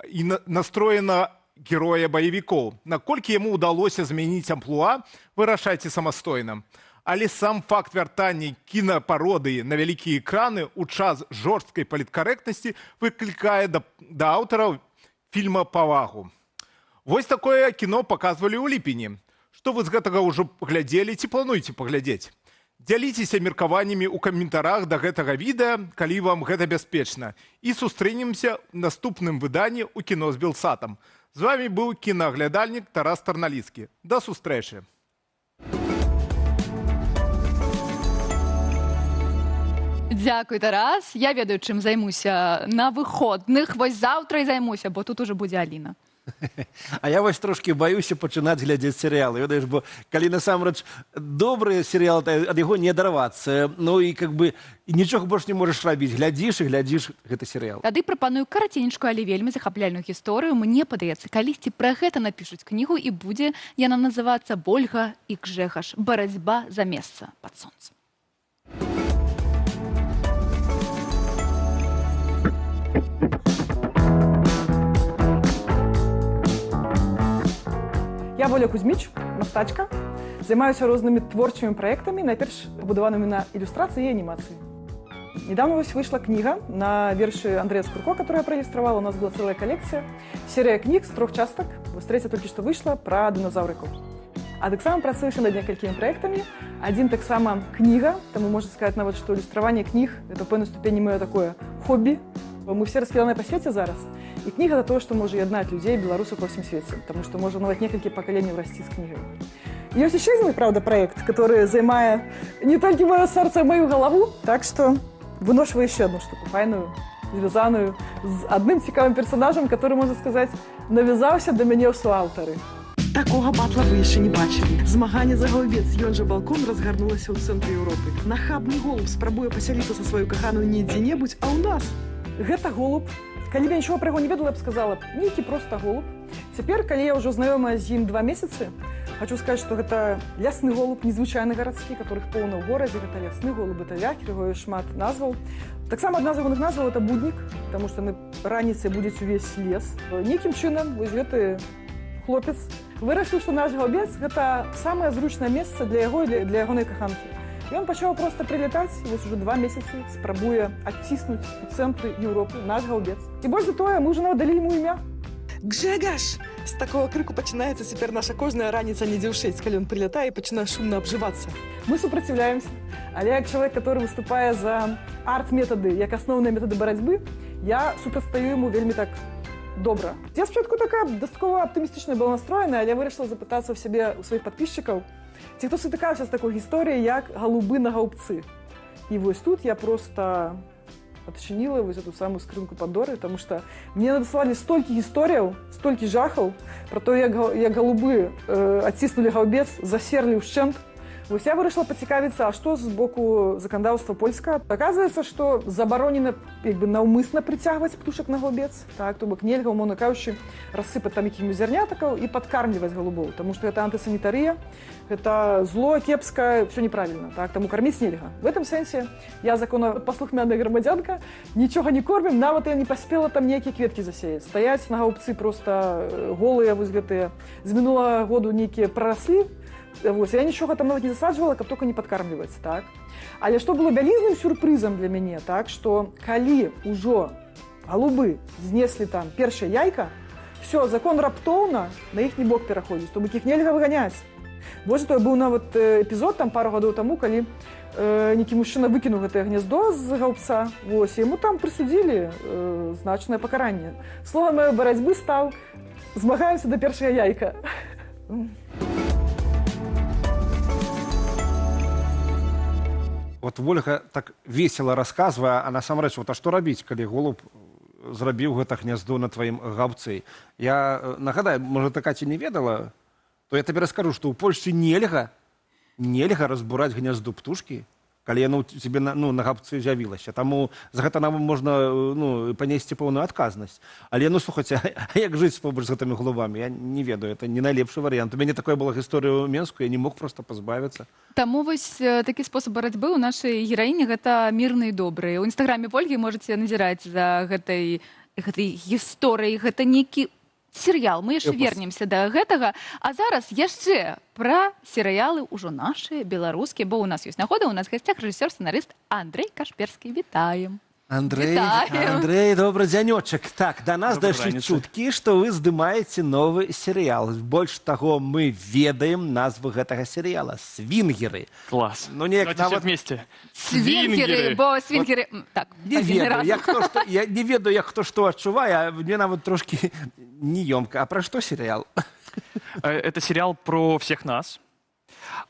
і настроенага героя баевікоў. Наколькі яму ўдалося змяніць амплуа, вырашайце самастойна. Але сам факт вяртання кінапародыі на вялікія экраны ў час жорсткай паліткарэктнасці выклікае да аўтараў фільма павагу. Вось такое кіно паказвалі ў ліпені. Што вы з гэтага ўжо глядзелі ці плануеце паглядзець? Дзяліцеся меркаваннямі ў каментарах да гэтага відэа, калі вам гэта бяспечна. І сустрэнемся ў наступным выданні ў кіно з Белсатам. З вами быў кінаглядальнік Тарас Тарналіцкі. Да сустрэчы! Дякую, Тарас. Я ведаю, чым займуся на выходных. Вось заўтра і займуся, бо тут уже будзе Аліна. А я вось трошки баюся пачынаць глядзець серыялы. Ведаеш, бо калі насамрэч добры серыял, ад яго не адарвацца. Ну і как бы нічога больш не можаш рабіць. Глядзіш і глядзіш гэты серыял. Тады прапаную караценечкую, але вельмі захапляльную гісторыю. Мне падаецца, калісьці пра гэта напішуць кнігу і будзе яна называцца «Вольга і Гжэгаш. Барацьба за месца пад сонцем». Я Воля Кузьміч, мастачка, займаюся рознымі творчымі праектамі, найперш пабудаванымі на ілюстрацыі і анімацыі. Недавно вышла книга на верши Андрея Скурко, которую я проиллюстрировала. У нас была целая коллекция. Серия книг с 3 часток. Вот третья только что вышла про динозавриков. А так само працую еще над несколькими проектами. Один так само книга, тому можно сказать, на вот, что иллюстрирование книг – это по одной ступени мое такое хобби. Мы все раскидані по свете зараз. И книга – это то, что может яднать людей, белорусов по всем свете. Потому что можно навіть несколько поколений расти с книгой. И есть еще один, правда, проект, который займает не только мое сердце, а мою голову. Так что выношиваю еще одну штуку, файную, звязаную, с одним цікавым персонажем, который, можно сказать, навязался до меня у суаўтары. Такого батла вы яшчэ не бачылі. Змаганне за галубец, ён жа балкон разгарнулася ў цэнтры Еўропы. Нахабны голуб спрабуе пасяліцца са сваёй каханаю не дзе-небудзь, а ў нас. Гэта голуб. Калі б я нічого про яго не ведала, я б сказала, нейкі просто голуб. Цяпер, калі я ўжо знаёмая з ім 2 месяцы, хочу сказать, что гэта лясны голуб, незвычайны гарадскі, которых поўна ў горадзе. Гэта лясны голуб, это вякер, яго шмат назваў. Таксама адна з ягоных назваў это буднік, потому что раніцай будзе увесь лес. Нейкім чынам вось гэты хлопец вырашыў, што наш галубец гэта самае зручнае месца для яго і для ягонай каханкі. І он пачаў просто прилетаць, вось уже 2 месяцы спрабуе адціснуць у цэнтры Еўропы наш галубец. І больш за тое, мы ўжо нават далі яму імя. Гжэгаш! З такого крыку пачынаецца цяпер наша кожная раніца недзе ў 6, калі он прилетае і пачынае шумна абжывацца. Мы супраціўляемся, але як чалавек, который выступае за арт-метады, як асноўныя метады барацьбы, я супрацьстаю яму вельмі так добра. Я спачатку такая дастаткова аптымістычна была настроена, але я вырашыла запытацца ў сябе у сваіх падпісчыкаў, ці хто сутыкаўся з такой гісторыяй, як галубы на галубцы. І вось тут я просто адчынила вось эту самую скрынку Пандоры, потому что мне надасылалі столькі гісторыяў, столькі жахаў про то, як галубы адціснулі галубец, засерлі ўшчэнт. Вось я вырашыла пацікавіцца, а што з боку заканадаўства польскага. Аказваецца, што забаронена наўмысна прыцягваць птушак на галубец. Так, то бок нельга, умоўна кажучы, рассыпаць там якімі зярнятакаў і падкармліваць галубоў, таму што гэта антысанітарыя, гэта зло, кепска, все неправільна. Так, таму карміць нельга. В этом сэнсе я законапаслухмяная грамадзянка, нічога не кормім, нават я не паспела там нейкія кветкі засеяць. Стаяць на галубцы проста голыя вось гэтыя з мінулага году нейкія прараслі. Вот, я нічога там нават не засаджвала, каб только не падкармліваць, так. Але што было вялізным сюрпрызам для мяне, так, што калі ўжо галубы знеслі там першае яйка, все, закон раптоўна на іхні бок пераходзіць, то бок іх нельга выганяць. Вось то быў нават эпізод там пару гадоў таму, калі нейкі мужчына выкінуў гэтае гнездо з галубца, вось, яму там прысудзілі значнае пакаранне. Словам маёй барацьбы стаў змагаемся да першага яйка. Вот Вольга так весело рассказывая, а насамрэч, вот, а што рабіць, калі голуб зрабіў гэта гнездо на тваім галубцы? Я нагадаю, можа, ты, Катя, не ведала, то я табе раскажу, што ў Польшчы нельга разбураць гнездо птушкі, калі яно ў цябе на галубцы з'явілася. Таму за гэта нам можна панесці пэўную адказнасць. Але, слухайце, а як жыць побач з гэтымі голубамі? Я не ведаю, это не найлепшы варыянт. У мяне такая была гісторыя ў Менску, я не мог проста пазбавіцца. Таму вось такі спосаб барацьбы ў нашай гераіні гэта мірны і добры. У інстаграме Вольгі можаце назіраць за гэтай гісторыяй. Гэта нейкі серыял, мы яшчэ Эпос. вернемся да гэтага, а зараз яшчэ пра серыялы ўжо нашыя беларускія, бо ў нас ёсць нагода, у нас в гасцях рэжысёр, сцэнарыст Андрэй Кашперскі. Вітаем. Андрей, добрый денечек. Так, до нас дошли чутки, что вы здымаете новый сериал. Больше того, мы ведаем назву гэтага сериала. «Свингеры». Класс. Ну, давайте все вместе. Свингеры, бо свингеры... Так, не ведаю, я не ведаю, як хто што адчувае, а мне нават трошки неёмка. А про что сериал? Это сериал про всех нас.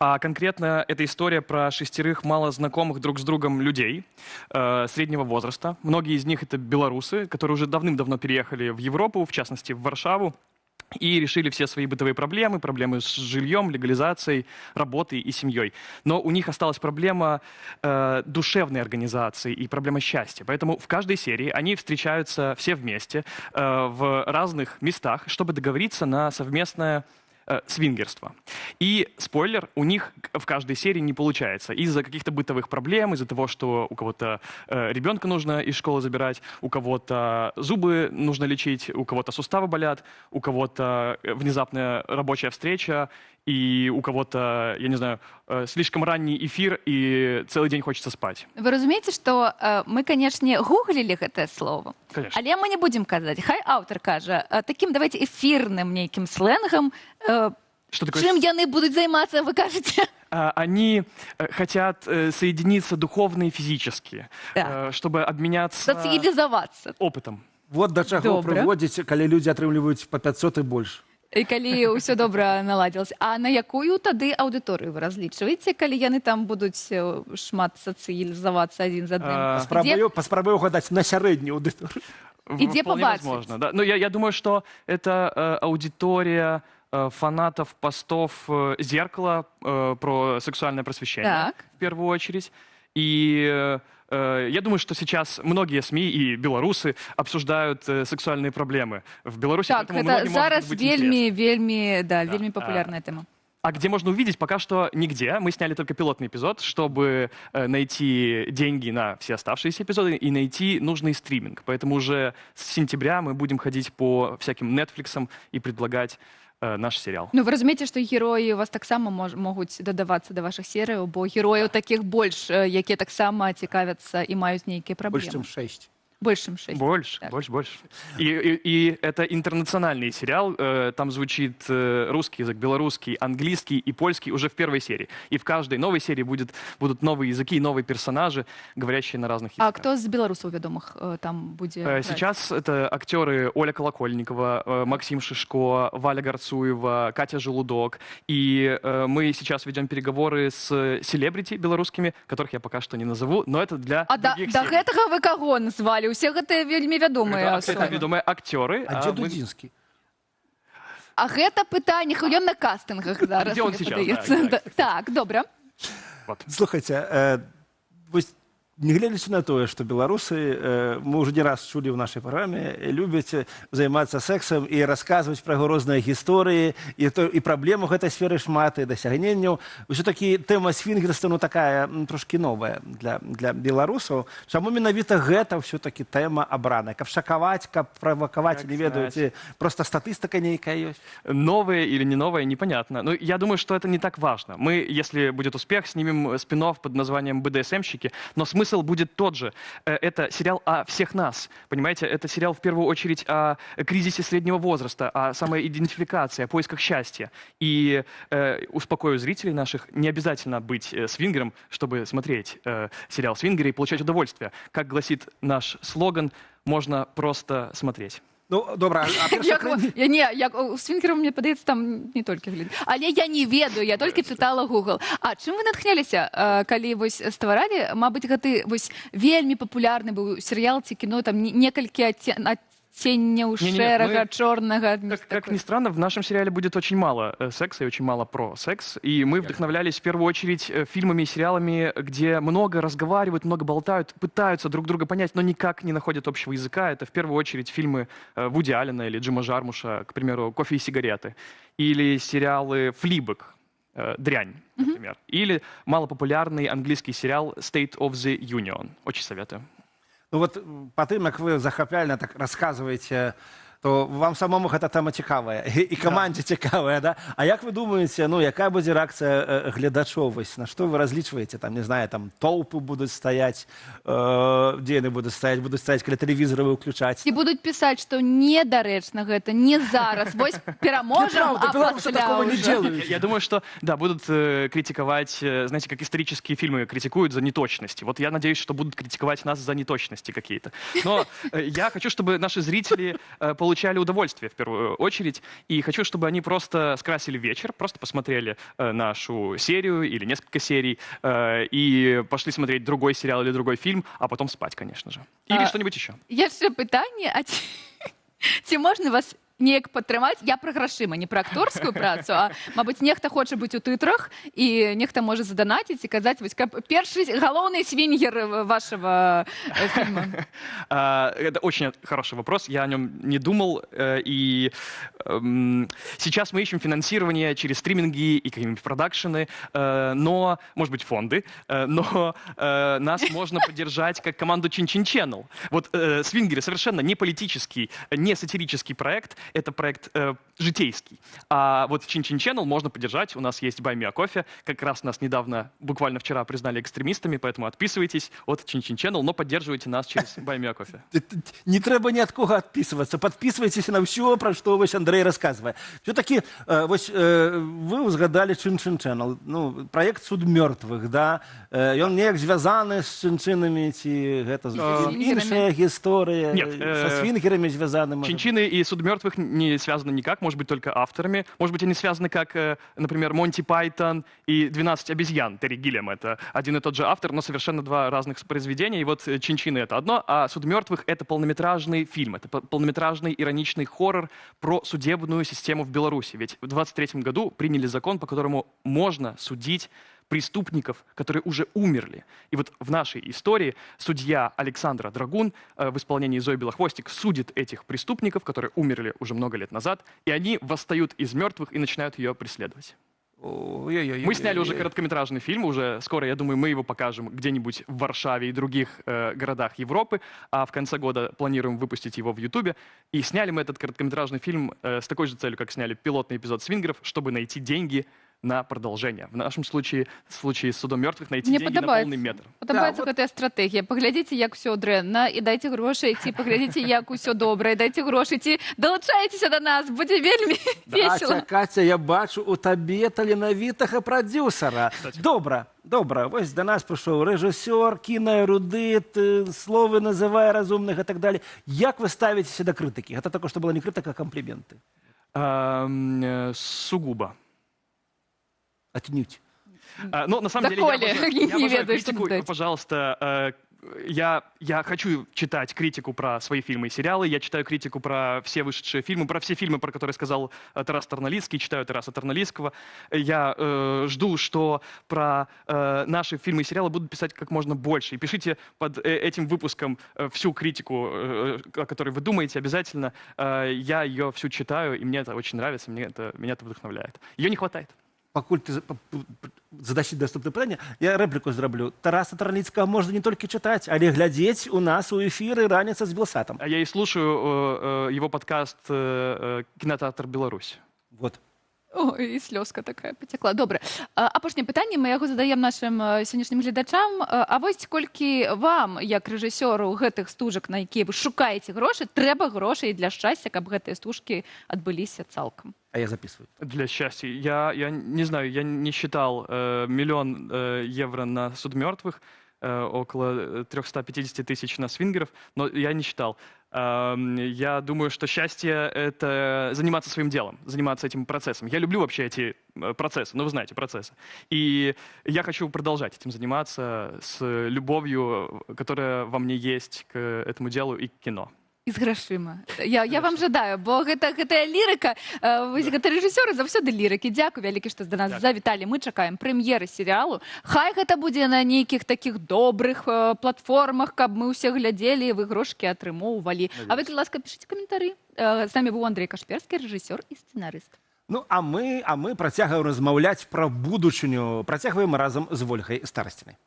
А конкретно это история про 6 мало знакомых друг с другом людей среднего возраста. Многие из них это белорусы, которые уже давным-давно переехали в Европу, в частности в Варшаву, и решили все свои бытовые проблемы, проблемы с жильем, легализацией, работой и семьей. Но у них осталась проблема душевной организации и проблема счастья. Поэтому в каждой серии они встречаются все вместе в разных местах, чтобы договориться на совместное свингерство. И, спойлер, у них в каждой серии не получается. Из-за каких-то бытовых проблем, из-за того, что у кого-то ребенка нужно из школы забирать, у кого-то зубы нужно лечить, у кого-то суставы болят, у кого-то внезапная рабочая встреча, и у кого-то, я не знаю, слишком ранний эфир, и целый день хочется спать. Вы разумеете, что мы, конечно, гуглили гэтае слово, Конечно. але мы не будем казаць. Хай аўтар кажа таким, давайте, эфирным нейкім сленгам, чым яны будуць займацца, вы кажаце? Они хотят соединиться духовно и физически, чтобы обменяться социализоваться опытом. Вот до чаго прыводзіць, калі людзі атрымліваюць по 500 и больше. І калі ўсё добра наладзілася. А на якую тады аўдыторыю вы разлічваеце, калі яны там будуць шмат сацыялізавацца адзін з адным? Паспрабую угадаць на сярэднюю аўдыторыю. И где побачить? Возможно, да. Но я думаю, что это аудитория фанатов постов «Зеркала» про сексуальное просвещение, в первую очередь. И я думаю, что сейчас многие СМИ и белорусы обсуждают сексуальные проблемы в Беларуси. Так, это зараз вельми популярная тема. А где можно увидеть? Пока что нигде. Мы сняли только пилотный эпизод, чтобы найти деньги на все оставшиеся эпизоды и найти нужный стриминг. Поэтому уже с сентября мы будем ходить по всяким Netflixам и предлагать наш сериал. Ну, вы разумееце, што героі у вас таксама могуць дадавацца да вашых серыяў, бо герояў такіх больш, якія таксама цікавяцца і маюць нейкія праблемы. Больш чым 6. Больше, чем 6. Больше, так. больше. И это интернациональный сериал. Там звучит русский язык, белорусский, английский и польский уже в первой серии. И в каждой новой серии будут новые языки, новые персонажи, говорящие на разных языках. А кто из белорусов ведомых там будет? Сейчас это актеры Оля Колокольникова, Максим Шишко, Валя Гарцуева, Катя Желудок. И мы сейчас ведем переговоры с селебрити белорусскими, которых я пока что не назову, но это для других серий. А до гэтага вы кого назвали? Усе гэта вельмі вядомыя асобы. Это вядомыя акцёры. А дзе Дудзінскі? А гэта пытанне, ён на кастынгах зараз. Где он сейчас? Так, добра. Слухайте, не глядячи на то, что белорусы, мы уже не раз чули в нашей программе, любят заниматься сексом и рассказывать про разные истории, и проблем в этой сфере шмат, и досягнению. Все-таки тема свингерства, ну, такая трошки новая для белорусов. Чему менавіта гэта все-таки тема обрана? Каб шаковать, каб провоковать, не ведаете, просто статистика некая есть? Новая или не новая, непонятно. Но я думаю, что это не так важно. Мы, если будет успех, снимем спин-офф под названием «БДСМщики», но смысл будет тот же. Это сериал о всех нас, понимаете? Это сериал в первую очередь о кризисе среднего возраста, о самоидентификации, о поисках счастья. И успокою зрителей наших, не обязательно быть свингером, чтобы смотреть сериал «Свингеры» и получать удовольствие. Как гласит наш слоган, можно просто смотреть. Ну, добра, свінгерам, мне падаецца, там не толькі глядзі. Але я не ведаю, я толькі чытала Google. А чым вы натхняліся, калі вось стваралі? Мабыць, гэты вось вельмі папулярны быў серыял ці кіно, там некалькі адценняў шэрага, чорнага. Как ни странно, в нашем сериале будет очень мало секса и очень мало про секс. И мы вдохновлялись в первую очередь фильмами и сериалами, где много разговаривают, много болтают, пытаются друг друга понять, но никак не находят общего языка. Это в первую очередь фильмы Вуди Аллена или Джима Жармуша, к примеру, «Кофе и сигареты». Или сериалы «Флибек», «Дрянь», например. Или малопопулярный английский сериал «State of the Union». Очень советую. Ну вот по тем, как вы захопляльно так рассказываете то вам самому гэта тема цікавая і камандзе цікавая, да? А як вы думаеце, ну якая будзе рэакцыя гледачоў? Вось на што вы разлічваеце? Там, не знаю, там толпы будуць стаяць, дзе яны будуць стаяць, калі тэлевізоры вы ўключаць? Ці будуць пісаць, што недарэчна гэта, не зараз. Вось пераможам, а пасля уже. Я думаю, что, да, будут критиковать, знаете, как исторические фильмы критикуют за неточности. Вот я надеюсь, что будут критиковать нас за неточности какие-то. Но я хочу, чтобы наши зрители получали удовольствие в первую очередь. И хочу, чтобы они просто скрасили вечер, просто посмотрели нашу серию или несколько серий и пошли смотреть другой сериал или другой фильм, а потом спать, конечно же. Или что-нибудь еще. Яшчэ пытанне, а ці можна вас неяк падтрымаць? Я пра грашыма, не пра акторскую працу, а, мабыць, нехта хоча быць у тытрах, і нехта можа заданаціць і казаць, вось, каб першы галоўны свингер вашего фильма. Это очень хороший вопрос, я о нем не думал, и сейчас мы ищем финансирование через стриминги и какие-нибудь продакшены, но, может быть, фонды, но нас можно поддержать как команду Чин-Чин Channel. Вот «Свингеры» совершенно не политический, не сатирический проект, это проект житейский. А вот Чин-Чин Channel можно поддержать. У нас есть Buy Me a Coffee. Как раз нас недавно, буквально вчера, признали экстремистами, поэтому отписывайтесь от Чин-Чин Channel, но поддерживайте нас через Buy Me a Coffee. Не трэба ні ад кого адпісвацца. Падпісвайцеся на ўсё, пра што вось Андрэй расказвае. Все-таки вось вы узгадалі Чин-Чин Channel. Ну, праект «Суд мёртвых», да? Ён неяк звязаны з чын-чынамі, ці гэта іншая гісторыя? Нет. Са свінгерамі звязаны? Чин-чины и «Суд мертвых» не связаны никак, может быть, только авторами. Может быть, они связаны как, например, «Монти Пайтон» и «12 обезьян» Терри Гиллиам. Это один и тот же автор, но совершенно два разных произведения. И вот «Чин-чины» — это одно, а «Суд мертвых» — это полнометражный фильм. Это полнометражный ироничный хоррор про судебную систему в Беларуси. Ведь в 23-м году приняли закон, по которому можно судить преступников, которые уже умерли. И вот в нашей истории судья Александра Драгун в исполнении Зои Белохвостик судит этих преступников, которые умерли уже много лет назад, и они восстают из мертвых и начинают ее преследовать. Мы сняли уже короткометражный фильм, уже скоро, я думаю, мы его покажем где-нибудь в Варшаве и других городах Европы, а в конце года планируем выпустить его в Ютубе. И сняли мы этот короткометражный фильм с такой же целью, как сняли пилотный эпизод «Свингеров», чтобы найти деньги на продолжение. В нашем случае, в случае с «Судом мертвых», найти деньги на полный метр. Падабаецца гэтая стратэгія. Паглядзіце, як усё дрэнна, і дайце грошай, ці паглядзіце, як усё добра, і дайце грошай, ці далучайцеся да нас, будзе вельмі весела. Катя, я бачу у табе таленавітага прадзюсара. Добра, вось да нас прыйшоў рэжысёр, кінаэрудыт, словы называе разумных і так далее. Як вы ставіцеся да крытыкі? Гэта такое, што была не крытыка, а кампліменты. Сугубо. Отнюдь. Ну, на самом деле, я обожаю критику. Пожалуйста, я хочу читать критику про свои фильмы и сериалы, я читаю критику про все вышедшие фильмы, про все фильмы, про которые сказал Тарас Тарналицкий, читаю Тараса Тарналицкого. Я жду, что про наши фильмы и сериалы будут писать как можно больше. И пишите под этим выпуском всю критику, о которой вы думаете, обязательно. Я ее всю читаю, и мне это очень нравится, меня это вдохновляет. Ее не хватает. Пакуль ты задасі наступнае пытанне, я рэпліку зраблю. Тараса Тарналіцкага можна не толькі чытаць, але глядзець у нас у эфіры «Раніца з Белсатом». Я и слушаю его подкаст «Кинотеатр Беларусь». Вот. Ой, і слёзка такая пацякла. Добра. Апошняе пытанне, мы яго задаем нашым сённяшнім гледачам. А вось колькі вам, як рэжысёру гэтых стужак, на якія вы шукаеце грошы, трэба грошай для шчасця, каб гэтыя стужкі адбыліся цалкам? А я записываю. Для счастья. Я не знаю, я не считал 1 000 000 евро на «Суд мертвых», около 350 тысяч на «Свингеров», но я не считал. Я думаю, что счастье — это заниматься своим делом, заниматься этим процессом. Я люблю вообще эти процессы, ну вы знаете, процессы. И я хочу продолжать этим заниматься с любовью, которая во мне есть к этому делу и к кино. І з грашыма. Я вам жадаю, бо гэтая лірыка, гэта рэжысёры заўсёды лірыкі. Дзякуй вялікі, што да нас завіталі. Мы чакаем прэм'еры серыялу. Хай гэта будзе на нейкіх такіх добрых платформах, каб мы ўсе глядзелі, вы грошкі атрымоўвалі. А вы, калі ласка, пішыце каментары. З намі быў Андрэй Кашперскі, рэжысёр і сцэнарыст. Ну, а мы працягваем размаўляць пра будучыню. Працягваем разам з Вольгай Старасцінай.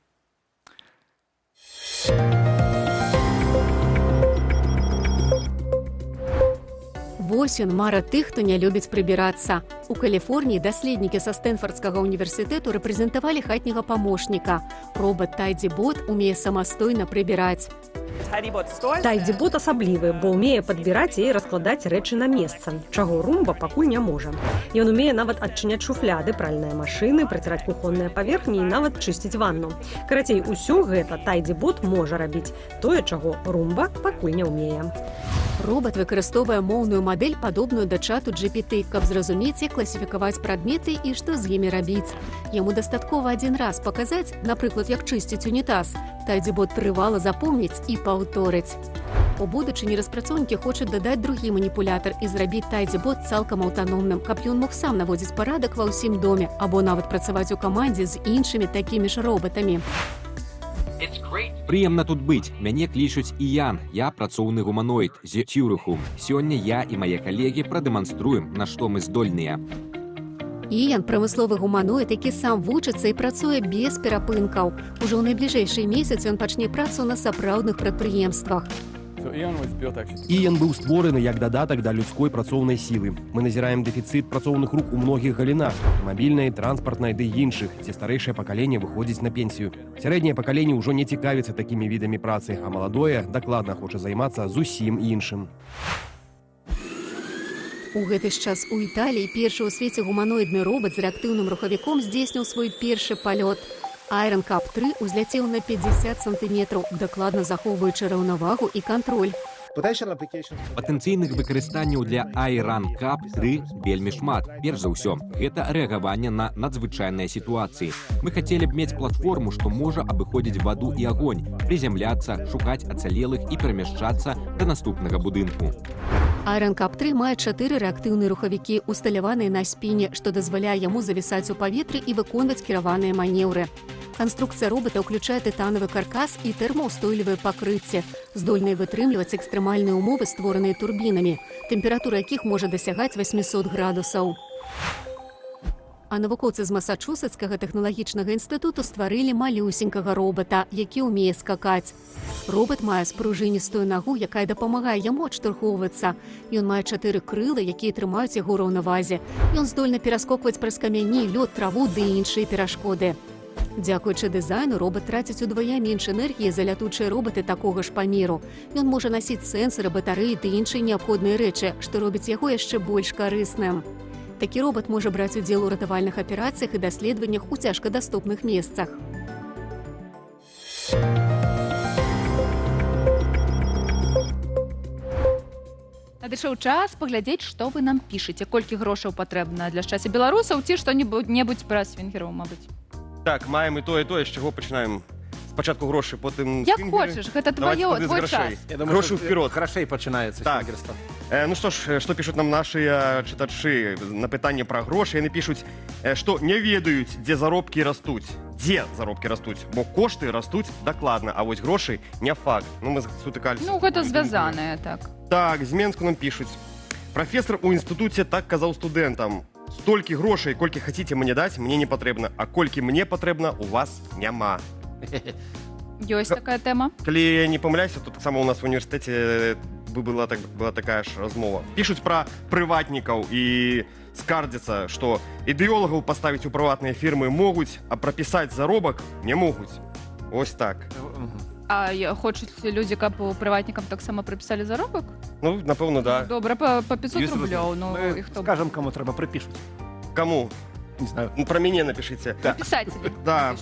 Вось ён мара тых, хто не любіць прыбірацца. У Каліфорніі даследнікі са Стэнфардскага універсітэту рэпрэзентавалі хатняга памочніка. Робот Тайдзі-бот умее самастойна прыбіраць. Тайдзі-бот асаблівы, бо ўмее падбіраць і раскладаць рэчы на месца, чаго Румба пакуль не можа. Ён умее нават адчыняць шуфляды, пральныя машыны, праціраць кухонныя паверхні і нават чысціць ванну. Карацей, усё гэта Тайдзі-бот можа рабіць, тое, чаго Румба пакуль не ўмее. Робот выкарыстоўвае моўную мадэль, падобную да чату GPT, каб зразумець, як класіфікаваць прадметы і што з імі рабіць. Яму дастаткова адзін раз паказаць, напрыклад, як чысціць унітаз. Тайдзі-бот трывала запомніць і паўторыць. У будучыні распрацоўнікі хочуць дадаць другі маніпулятар і зрабіць Тайдзі-бот цалкам аўтаномным, каб ён мог сам наводзіць парадак ва ўсім доме або нават працаваць у камандзе з іншымі такімі ж робатамі. Прыемна тут быць. Мяне клічуць Іян. Я працоўны гуманоід з Цюрыху. Сёння я і мае калегі прадэманструем, на што мы здольныя. Іян – прамысловы гуманоід, які сам вучыцца і працуе без перапынкаў. Ужо ў найбліжэйшыя месяцы ён пачне працу на сапраўдных прадпрыемствах. Іян быў створаны як дадатак да людской працоўнай сілы. Мы назіраем дэфіцыт працоўных рук у многіх галінах – мабільнай, транспартнай ды іншых, дзе старэйшае пакаленне выходзіць на пенсію. Сярэдняе пакаленне ўжо не цікавіцца такімі відамі працы, а маладое дакладна хоча займацца зусім іншым. У гэты ж час у Італіі першы ў свеце гуманоідны робот з рэактыўным рухавіком здзейсніў свой першы палёт. Iron Cup 3 узляцеў на 50 сантыметраў, дакладна захоўваючы раўнавагу і кантроль. Патэнцыйных выкарыстанняў для Iron Cup 3 вельмі шмат. Перш за ўсё, гэта рэагаванне на надзвычайныя сітуацыі. Мы хацелі б мець платформу, што можа абыходзіць ваду і агонь, прызямляцца, шукаць ацалелых і перамяшчацца да наступнага будынку. Iron Cup 3 мае 4 рэактыўныя рухавікі, усталяваныя на спіне, што дазваляе яму завісаць у паветры і выконваць кіраваныя манеўры. Канструкцыя робата ўключае тытанавы каркас і тэрмаўстойлівыя пакрыцці, здольныя вытрымліваць экстрэмальныя ўмовы, створаныя турбінамі, тэмпература якіх можа дасягаць 800 градусаў. А навукоўцы з Масачусетскага тэхналагічнага інстытуту стварылі малюсенькага робата, які ўмее скакаць. Робот мае спружыністую нагу, якая дапамагае яму адштурхоўвацца. Ён мае 4 крылы, якія трымаюць яго ў раўнавазе. Ён здольны пераскокваць праз камяні, лёд, траву ды іншыя перашкоды. Дзякуючы дызайну робот траціць удвая менш энергіі за лятучыя робаты такога ж памеру. Ён можа насіць сэнсары, батарэі ды іншыя неабходныя рэчы, што робіць яго яшчэ больш карысным. Такі робот можа браць удзел у ратавальных аперацыях і даследаваннях у цяжкадаступных месцах. Надышоў час паглядзець, што вы нам пішаце, колькі грошаў патрэбна для шчасця беларусаў ці што-небудзь пра свінгераў, мабыць. Так, маем і тое, з чаго пачынаем. Спачатку грошы, потым як хочаш, гэта твой час. Я думаю, грошы ўперод. Грошэй пачынаецца свінгерства. Ну што ж, што пішуць нам нашыя чытачы на пытанне пра грошы, яны пішуць, што не ведаюць, дзе заробкі растуць. Дзе заробкі растуць? Бо кошты растуць дакладна, а вось грошы не факт. Ну, мы сутыкаліся. Ну, гэта звязанае, так. Так, з Менску нам пішуць. Прафесар у інстытуце так казаў студэнтам. Столькі грошай, колькі хаціце мне даць, мне не патрэбна, а колькі мне патрэбна, у вас няма. Ёсць такая тэма. Калі я не памыляюся, то таксама у нас в універсітэце была такая ж размова. Пішуць пра прыватнікаў і скардзяцца, што ідэолагаў паставіць у прыватныя фірмы могуць, а прапісаць заробак не могуць. Ось так. А хочуць людзі, каб у прыватнікам таксама прыпісалі заробак? Ну, напэўна, да. Добра, па 500 рублёў. Скажам, каму трэба прыпішуць. Каму? Не знаю. Пра мяне напішыце. Напісаць. Да.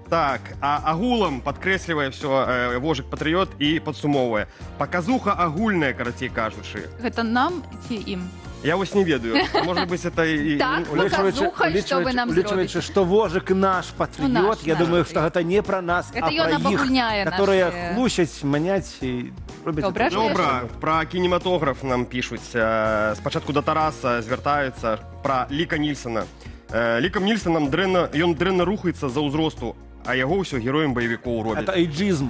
Так, а агулам падкрэслівае ўсё Вожык Патрыёт і падсумоўвае. Паказуха агульная, карацей кажучы. Гэта нам ці ім? Я вось не ведаю. Можа быць, это і... Так, паказуха, што вы нам зробіце. Улічваючы, што Вожык наш патрыёт, я думаю, што гэта не пра нас, а пра іх, которые хлусяць, маняць і робяць... Добра, пра кінематограф нам пішуць. Спачатку да Тараса звяртаюцца пра Ліка Нільсона. Лікам Нільсонам ён дрэнна рухаецца за ўзросту, а яго ўсё героем баевікоў робяць. Это эйджизм.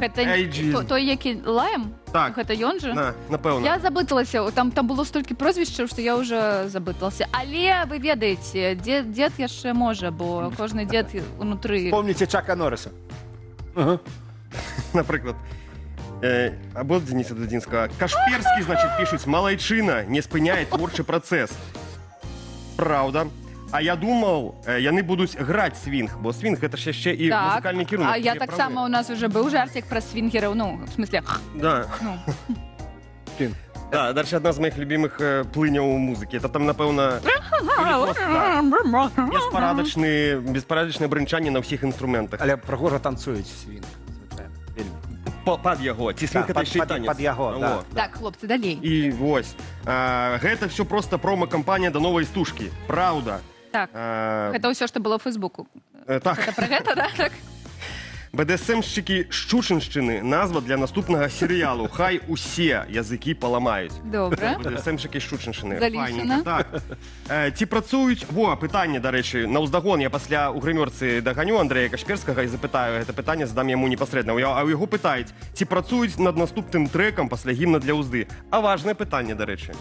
Той, які лаем? Так. Гэта ён жа? Напэўна. Я забыталася, там было столькі прозвішчаў, што я ўжо забыталася. Але вы ведаеце, дзед яшчэ можа, бо кожны дзед унутры... Помніце Чака Норриса. Напрыклад. Або Дениса Дудинского. Кашперский, значит, пишуть, малайчина не спиняє творчий процес. Правда. А я думав, яны будуть грати свінг, бо свінг – це ще і Так, музикальний керунок. а я так само, у нас уже был жартик про свингеров, ну, в смысле, Да. ну. Да, дальше одна з моїх любимих плиняв у музики. Це там, напевно, безпорадочне бринчання на всіх інструментах. Але пригожо танцюють свінг. Пад яго. Ці свінг – це ще й танець. Пад яго, да. Так, хлопці, далей. І ось. Гэта все просто промо-кампанія до нової стужки. Правда. Так, гэта ўсё, што было ў Фейсбуку. Так. Это про гэта, да? Так. БДСМщики Щучинщини – назва для наступного серіалу. Хай усе язики поламають. Добре. БДСМщики Щучинщини. Залічено. Так. Ці працюють... Во, питання, до речі, на уздагон. Я після у гримерці доганю Андрія Кашперського і запитаю. Це питання задам йому непосередньо. А його питають, ці працюють над наступним треком після гімна для узди. А важне питання, до речі.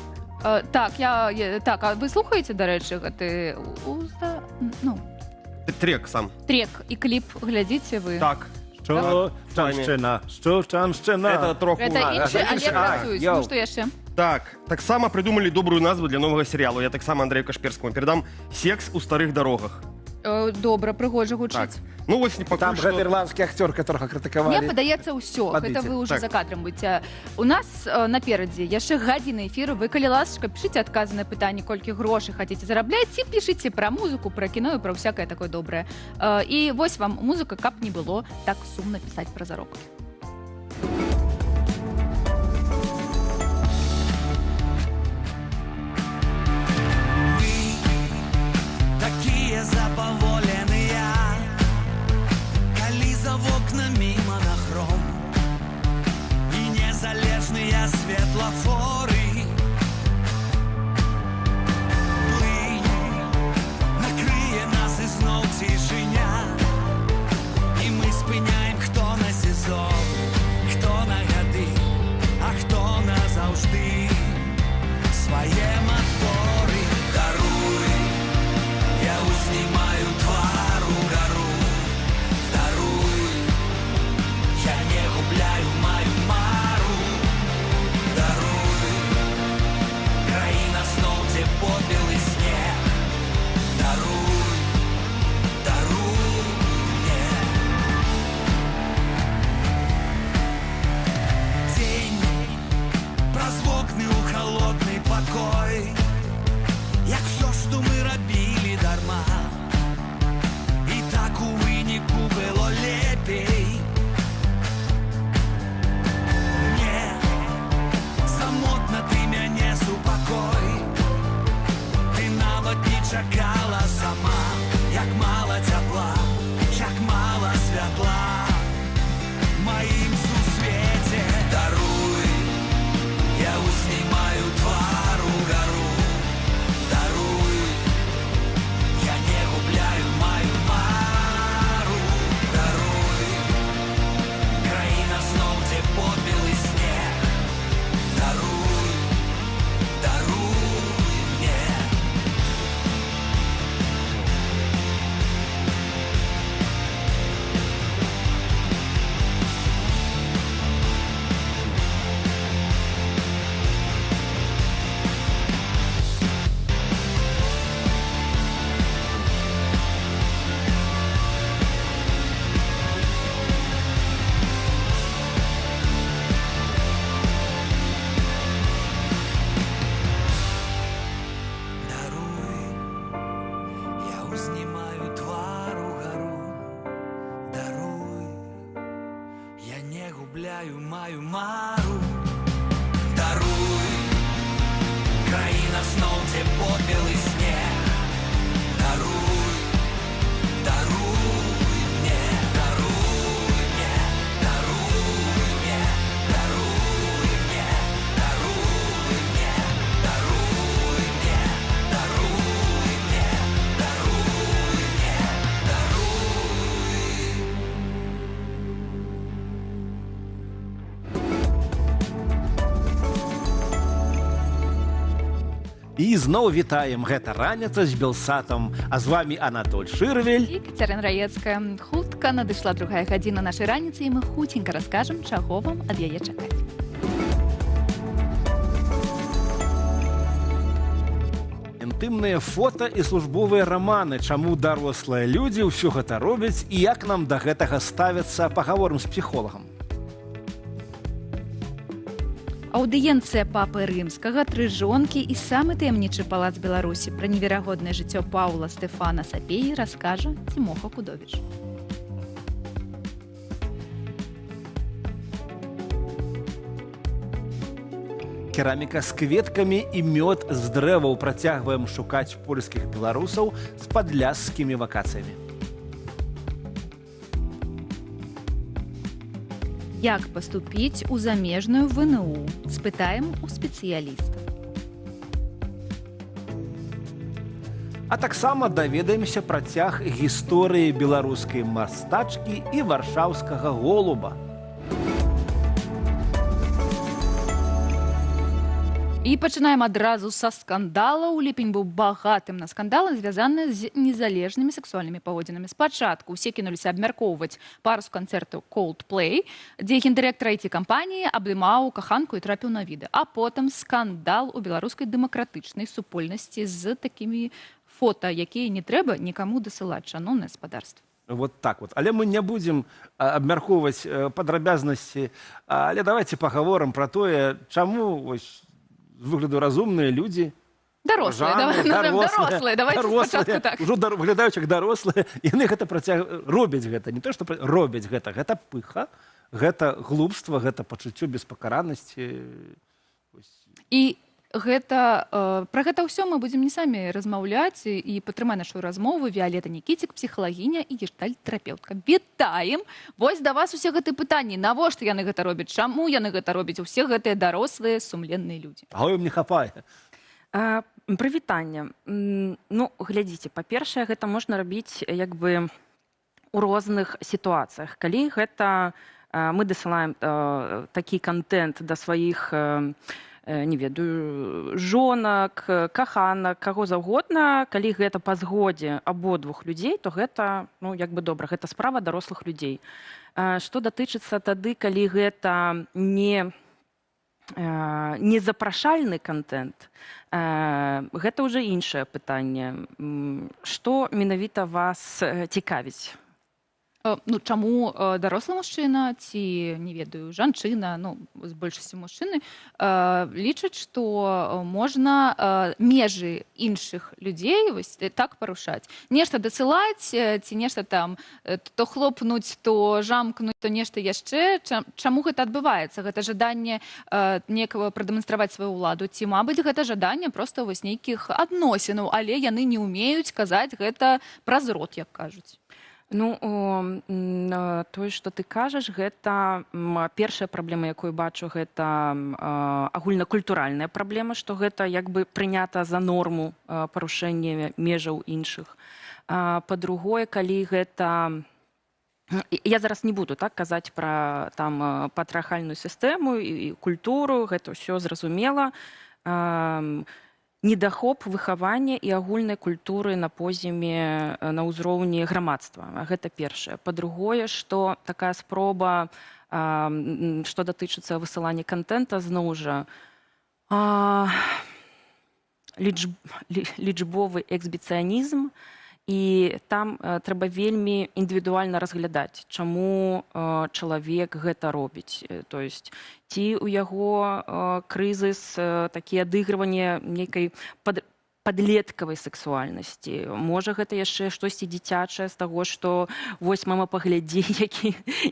Так, а ви слухаєте, до речі, ти узда, ну... Трек сам. Трек і кліп глядите ви? Так. Щучанщина. Это трохи. Это інше, але працюють. Ну, що яще? Так само придумали добрую назву для нового серіалу. Я так само Андрею Кашперському передам. «Секс у старих дорогах». Добре, пригожа гучить. Так. Ну, ось не там же ірландський актер, которого критикували. Мне падаецца ўсё, гэта вы уже за кадром будете. У нас наперадзе яшчэ гадзіна эфіру. Вы, калі ласачка, пішыце адказы на пытанне, колькі грошай хацеце зарабляць, ці пішыце пра музыку, пра кіно і пра всякае такое добрае. І вось вам музыка, каб не было так сумна пісаць пра заробкі. Запаволеныя, калі за вокнамі монахром і незалежныя светлафоры. Плынь накрые нас ізноў цішыня, і мы спыняем, хто на сезон, хто на гады, а хто назаўжды свае маторы. Даруй, я узнімаю твар угару. Даруй, я не губляю маю мару. Даруй, краіна зноў, дзе побелы снег. Даруй, даруй мне. Дзень праз вокны ў халодны пакой, як всё, што мы рабілі дарма. І так у выніку было лепей. Не, самотна ты мяне супакой. Ты нават не чакала сама, як мала цяпла, як мала святла маім сусвеце. Даруй, я узнімаю твар угару. Даруй, я не губляю маю мару. Даруй, краіна зноў, дзе побелы снег. Даруй, даруй мне. Даруй, я узнімаю твар угару. Даруй, я не губляю маю мару. Даруй, краіна зноў, дзе побелы снег. Даруй, даруй мне. Даруй мне, даруй мне, даруй мне, даруй мне, даруй мне, даруй мне, даруй мне, даруй. І зноў вітаем, гэта раніца з Белсатам. А з вами Анатоль Шырвель. І Кацярына Раецкая. Хутка надышла другая гадзіна нашай раніцы, і мы хутенька раскажам, чаго вам ад яе чакаць. Інтымныя фота і службовыя раманы. Чаму дарослыя людзі ўсё гэта робяць і як нам да гэтага ставяцца, пагаворым з псіхолагам. Аўдыенцыя папы рымскага, тры жонкі і самы таямнічы палац Беларусі. Пра неверагоднае жыццё Паўла Стэфана Сапеі раскажа Цімоха Кудовіч. Кераміка з кветкамі і мёд з дрэваў. Працягваем шукаць польскіх беларусаў з падляшскімі вакацыямі. Як паступіць у замежную ВНУ? Спытаем у спецыялістаў. А таксама даведаемся працяг гісторыі беларускай мастачкі і варшаўскага голуба. І пачынаем адразу са скандалаў. Ліпень быў багатым на скандалы, звязаны з незалежнымі сексуальнымі паводзінамі. Спачатку ўсе кінуліся абмяркоўваць пару з канцэрту Coldplay, дзе гендырэктар IT-кампаніі абдымаў каханку і трапіў на відэа. А потым скандал у беларускай дэмакратычнай супольнасці з такімі фота, якія не трэба нікаму дасылаць, шаноўнае гаспадарства. Вот так вот. Але мы не будзем абмяркоўваць падрабязнасці, але давайте пагаворым пра тое, чаму вось з выгляду разумныя людзі, Дарослыя, давайте спачатку так. Ужо выглядаюць як дарослыя, яны гэта робяць гэта. Не то, што робяць гэта. Гэта пыха, гэта глупства, гэта пачуццё беспакаранасці. І пра гэта ўсё мы будзем не самі размаўляць і падтрымаць нашу размову. Віалета Нікіцік, псіхалагіня і гештальт-тэрапеўтка. Вітаем! Вось да вас усе гэтыя пытанні. Навошта яны гэта робяць? Чаму яны гэта робяць? Усе гэтыя дарослыя, сумленныя людзі. А ім не хапае. Прывітанне. Ну, глядзіце, па-першае, гэта можна рабіць як бы у розных сітуацыях. Калі гэта мы дасылаем такі контент да сваіх не ведаю, жонак, каханак, каго заўгодна, калі гэта па згодзе абодвух людзей, то гэта, ну, як бы добра, гэта справа дарослых людзей. Што датычыцца тады, калі гэта не запрашальны контент, гэта ўжо іншае пытанне. Што менавіта вас цікавіць? Ну, чаму дарослы мужчына ці, не ведаю, жанчына, ну, з большасці мужчыны, лічаць, што можна межы іншых людзей вось так парушаць. Нешта дасылаць, ці нешта там то хлопнуць, то жамкнуць, то нешта яшчэ. Чаму гэта адбываецца? Гэта жаданне некага прадэманстраваць сваю ўладу, ці, мабыць, гэта жаданне проста вось нейкіх адносінаў, але яны не ўмеюць казаць гэта праз рот, як кажуць. Ну, тое, што ты кажаш, гэта першая праблема, якую бачу, гэта агульнакультуральная праблема, што гэта як бы прынята за норму парушэння межаў іншых. Па-другое, калі гэта... Я зараз не буду так казаць пра патрыархальную сістэму і культуру, гэта ўсё зразумела. Недахоп выхавання і агульнай культуры на позіме, на ўзроўні грамадства. Гэта першае. Па-другое, што такая спроба, што датычыцца высылання контента, зноў жа, лічбовы эксбіцыянізм, і там трэба вельмі індывідуальна разглядаць, чаму чалавек гэта робіць. То есть, ці ў яго крызіс, такі адыгрыванне нейкай падлеткавай сексуальнасці. Можа, гэта яшчэ штосьці дзіцячае з таго, што вось, мама, паглядзі,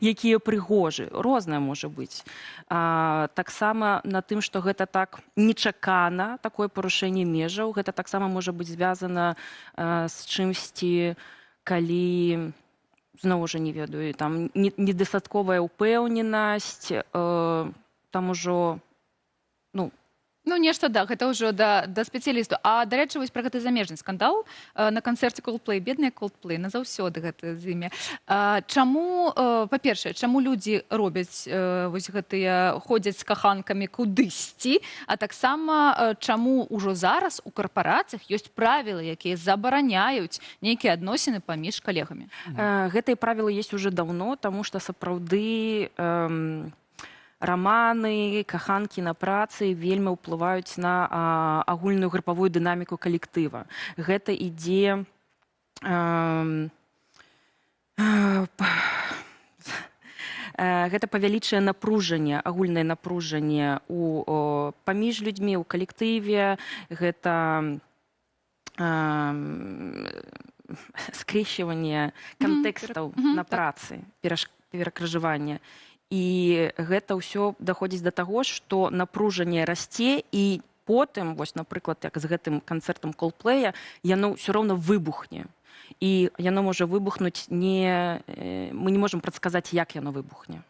якія прыгожы. Рознае можа быць. Таксама на тым, што гэта так нечакана, такое парушэнне межаў, гэта таксама можа быць звязана з чымсьці, калі, зноў жа не ведаю, там недастатковая ўпэўненасць, там ужо, ну, Ну, нешта, да, гэта ўжо да спецыялісту. А, дарэчы, вось пра гэты замежны скандал на канцэрце Coldplay, бедныя Coldplay, назаўсёды гэта з імі. Чаму, па-першае, чаму людзі робяць вось гэтыя, ходзяць з каханкамі кудысьці, а таксама чаму ўжо зараз у карпарацыях ёсць правілы, якія забараняюць нейкія адносіны паміж калегамі? Гэтыя правілы ёсць уже даўно, таму што сапраўды раманы, каханкі на працы вельмі ўплываюць на агульную групавую дынаміку калектыва. Гэта ідзе гэта павялічае напружанне, агульнае напружанне паміж людзьмі ў калектыве, гэта скрэчванне кантэкстаў на працы, перакрыжаванне. І гэта ўсё даходзіць да таго, што напружанне расце, і потым, вось, напрыклад, як з гэтым канцэртам Coldplay, яно ўсё роўна выбухне. І яно можа выбухнуць мы не можам прадказаць, як яно выбухне.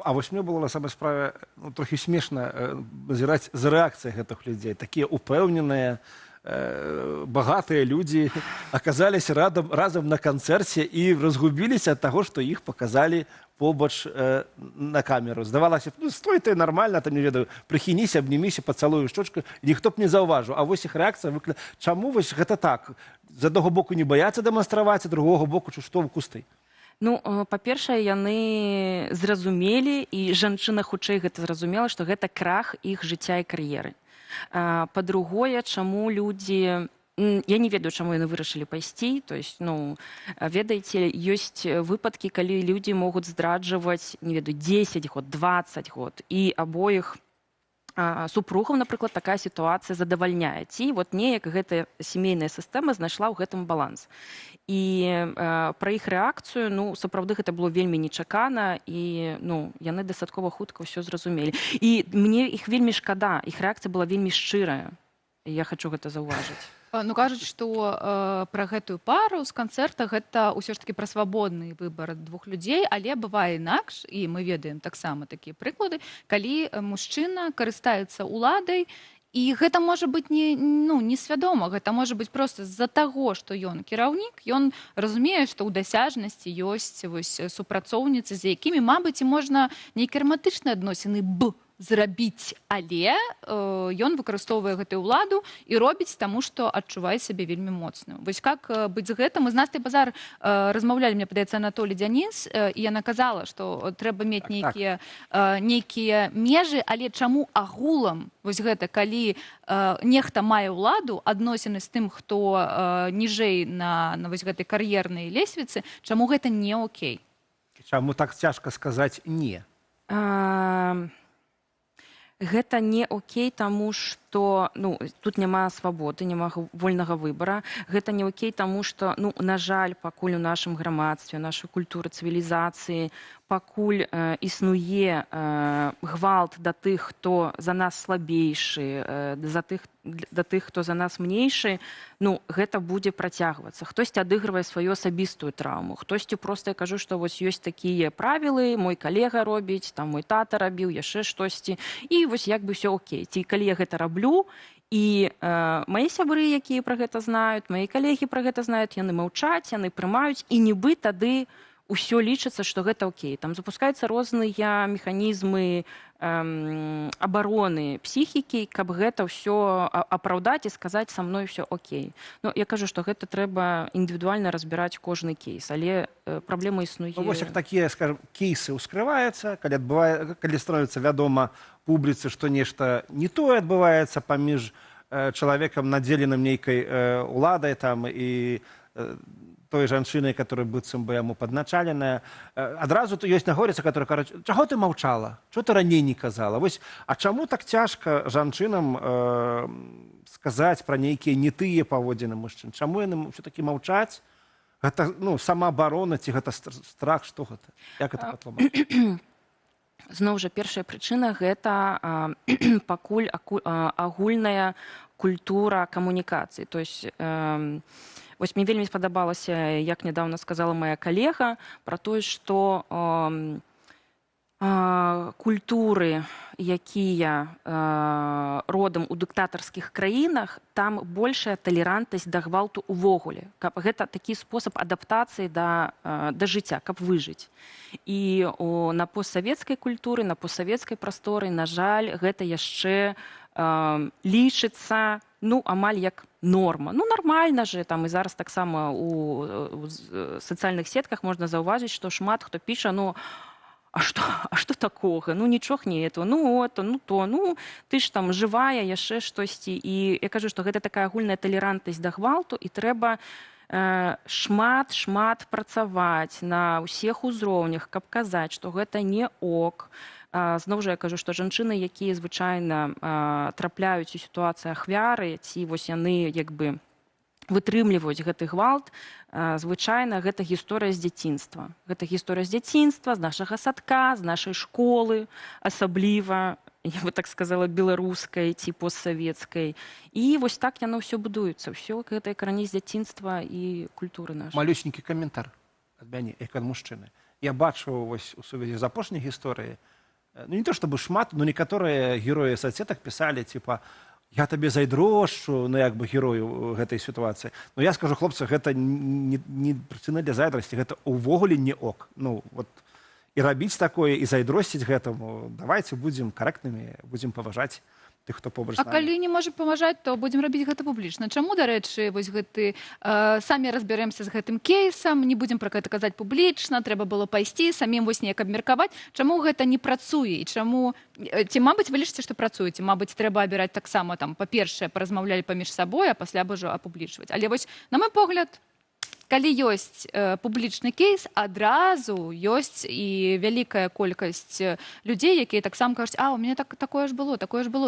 А вось мне было на самай справе трохі смешна назіраць за рэакцыяй гэтых людзей. Такія упэўненыя, багатыя людзі аказаліся разам на канцэрце і разгубіліся ад таго, што іх паказалі побач на камеру. Здавалася, стой ты нармальна, там, не ведаю, прыхініся, абніміся, пацалую шчочку, ніхто б не заўважыў. А вось іх рэакцыя чаму вось гэта так? З аднаго боку не баяцца дэманстраваць, а другога боку што ў кусты? Ну, па-першае, яны зразумелі, і жанчына хутчэй гэта зразумела, што гэта крах іх жыцця і кар'еры. Па-другое, чаму людзі... Я не ведаю, чаму яны вырашылі пайсці. То есть, ведаеце, ёсць выпадкі, калі людзі могуць здраджваць, не ведаю, 10 год, 20 год. І абоіх супругаў, напрыклад, такая сітуацыя задавальняе. Ці вот неяк гэтая сямейная сістэма знайшла ў гэтым баланс. І пра іх рэакцыю, сапраўды гэта было вельмі нечакана, і яны дастаткова хутка ўсё зразумелі. І мне іх вельмі шкада, іх рэакцыя была вельмі шчырая. Я хочу гэта заўважыць. Кажуць, што пра гэтую пару з канцэрта гэта ўсё ж такі пра свабодны выбар двух людзей, але бывае інакш, і мы ведаем таксама такія прыклады, калі мужчына карыстаецца уладай, і гэта можа быць несвядома, гэта можа быць проста з-за таго, што ён кіраўнік, ён разумее, што ў дасяжнасці ёсць супрацоўніцы, з якімі, мабыць, і можна нейкія рамантычныя адносіны зрабіць, але ён выкарыстоўвае гэтую ўладу і робіць таму, што адчувае сябе вельмі моцна. Вось як быць з гэтым? Мы з Настай Базар размаўлялі, мне падаецца, Анатолій Дзяніс, і яна казала, што трэба мець нейкія межы, але чаму агулам вось гэта, калі нехта мае ўладу, адносіны з тым, хто ніжэй на вось гэтай кар'ернай лесвіцы, чаму гэта не окей? Чаму так цяжка сказаць «не»? Гэта не окей, таму што тут няма свабоды, няма вольнага выбара. Гэта не окей, таму што, на жаль, пакуль у нашым грамадстве, у нашай культуры, цывілізацыі, пакуль існуе гвалт да тых, хто за нас слабейшы, да тых, хто за нас мniejшы, гэта будзе працягвацца. Хтосьці адыгрывае сваю асабістую траўму, хтосьці проста, я кажу, што вось ёсць такія правілы, мой калега робіць, там мой тата рабіў, яшчэ штосьці, і вось як бы ўсё окей. Ці калі я гэта раблю, і мае сябры, якія пра гэта знаюць, мае калегі пра гэта знаюць, яны маўчаць, яны прымаюць, і нібы тады ўсё лічыцца, што гэта окей. Там запускаюцца розныя механізмы абароны псіхікі, каб гэта ўсё апраўдаць і сказаць, са мной ўсё окей. Я кажу, што гэта трэба індывідуальна разбіраць кожны кейс, але праблема існуе. Вось як такія, скажем, кейсы ўскрываюцца, калі становіцца вядома публіцы, што нешта не тое адбываецца паміж чалавекам, надзеленым нейкай уладай там і той жанчынай, которая быццам бы яму падначаленая. Адразу ёсць нагорыца, которая кажа, чаго ты маўчала? Чаго ты раней не казала? Вось, а чаму так цяжка жанчынам сказаць пра нейкія не тыя паводзіны мужчын? Чаму яны ўсё-такі маўчаць? Гэта самаабарона ці гэта страх, што гэта? Як гэта патлумачыць? Зноў жа, першая прычына гэта пакуль агульная культура камунікацыі. То есть вось мне вельмі спадабалася, як нядаўна сказала моя калега, пра тое, што культуры якія родам у дыктатарскіх краінах, там большая талерантнасць да гвалту ўвогуле. Гэта такі спосаб адаптацыі да жыцця, каб выжыць. І на постсавецкай культуры, на постсавецкай прасторы, на жаль, гэта яшчэ лічыцца амаль як норма. Нармальна же, там і зараз таксама у сацыяльных сетках можна заўважыць, што шмат хто піша, а што такога? Нічога не этого, ты ж там жывая, яшчэ штосьці. І я кажу, што гэта такая агульная талерантнасць да гвалту, і трэба шмат працаваць на ўсіх узроўнях, каб казаць, што гэта не ок. Зноў жа я кажу, што жанчыны, якія звычайна трапляюць у сітуацыі ахвяры, ці вось яны вытрымліваюць гэты гвалт, звычайна гэта гісторыя з дзяцінства. Гэта гісторыя з дзяцінства, з нашага садка, з нашай школы, асабліва, я бы так сказала, беларускай ці постсавецкай. І вось так яно ўсё будуецца. Ўсё гэта карані з дзяцінства і культуры нашай. Малюсенькі каментар ад мяне, як ад мужчыны. Я бачу вось у сувязі з апошняй гісторыяй, не то чтобы шмат, но некаторыя героі соцсетак пісалі, типа, я табе зайздрошчу, як бы герою гэтай сітуацыі. Но я скажу, хлопцы, гэта не прычына для зайздрасці, гэта ўвогуле не ок. І рабіць такое, і зайздросціць гэтаму, давайте будзем карэктнымі, будзем паважаць тых, хто побач з намі. А калі не можа паважаць, то будзем рабіць гэта публічна. Чаму, дарэчы, вось гэты самі разбярэмся з гэтым кейсам, не будзем пра гэта казаць публічна, трэба было пайсці, самім вось неяк абмеркаваць. Чаму гэта не працуе? І чаму... Ці, мабыць, вы лічыце, што працуе? Ці, мабыць, трэба абіраць таксама, па-першае, паразмаўлялі паміж сабой, а пасля б ужо апублічваць. Але вось, на мой погляд, калі ёсць публічны кейс, адразу ёсць і вялікая колькасць людзей, якія таксама кажуць, у мяне такое ж было,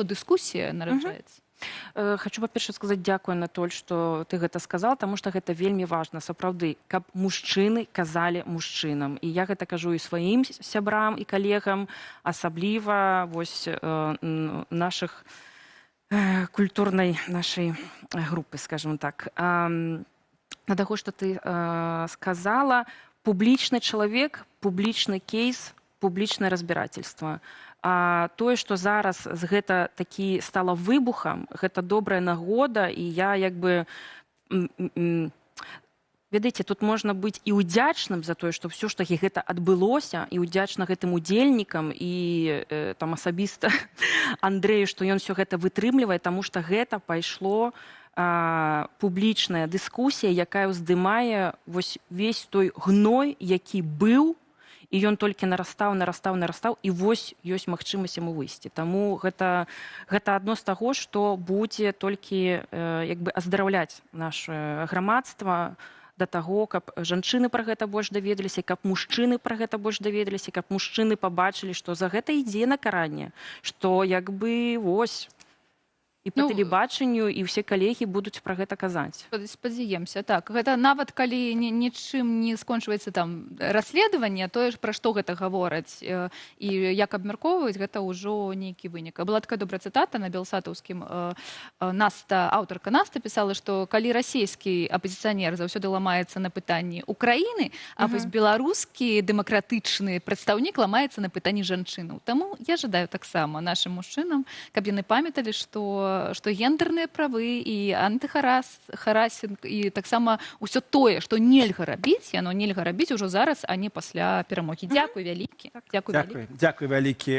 дыскусія нараджаецца. Хочу, па-першае, сказаць дзякую, Анатоль, што ты гэта сказал, таму што гэта вельмі важна, сапраўды, каб мужчыны казалі мужчынам. І я гэта кажу і сваім сябрам і калегам, асабліва вось нашых культурнай нашай групы, скажем так. На таго, што ты сказала, публічны чалавек, публічны кейс, публічнае разбірательства. Тое, што зараз гэта такі стала выбухам, гэта добрая нагода, і я ведаеце, тут можна быць і ўдзячным за тое, што ўсё ж такі гэта адбылося, і ўдзячна гэтым удзельнікам, і там асабіста Андрэю, што ён усё гэта вытрымлівае, таму што гэта пайшло публічная дыскусія, якая ўздымае весь той гной, які быў, і ён толькі нарастаў, і вось ёсць магчымасць яму выйсці. Таму гэта адно з таго, што будзе толькі аздараўляць наше грамадства да таго, каб жанчыны пра гэта больш даведаліся, каб мужчыны пра гэта больш даведаліся, каб мужчыны пабачылі, што за гэта ідзе накаранне, што вось і па тэлебачанню, і ўсе калегі будуць пра гэта казаць. Спадзяемся, так. Гэта нават калі нічым не скончваецца там расследаванне, тое ж пра што гэта гавораць і як абмяркоўваюць, гэта ўжо нейкі вынік. Была такая добрая цытата на белсатаўскім. Аўтарка Наста пісала, што калі расійскі апазіцыянер заўсёды ламаецца на пытанні Украіны, а вось беларускі дэмакратычны прадстаўнік ламаецца на пытанні жанчынаў. Таму я жадаю таксама нашым мужчынам, каб яны памяталі, што гендерныя правы і антыхарасінг і таксама ўсё тое, што нельга рабіць, яно нельга рабіць ужо зараз, а не пасля перамогі. Дзякуй вялікі. Дзякуй вялікі,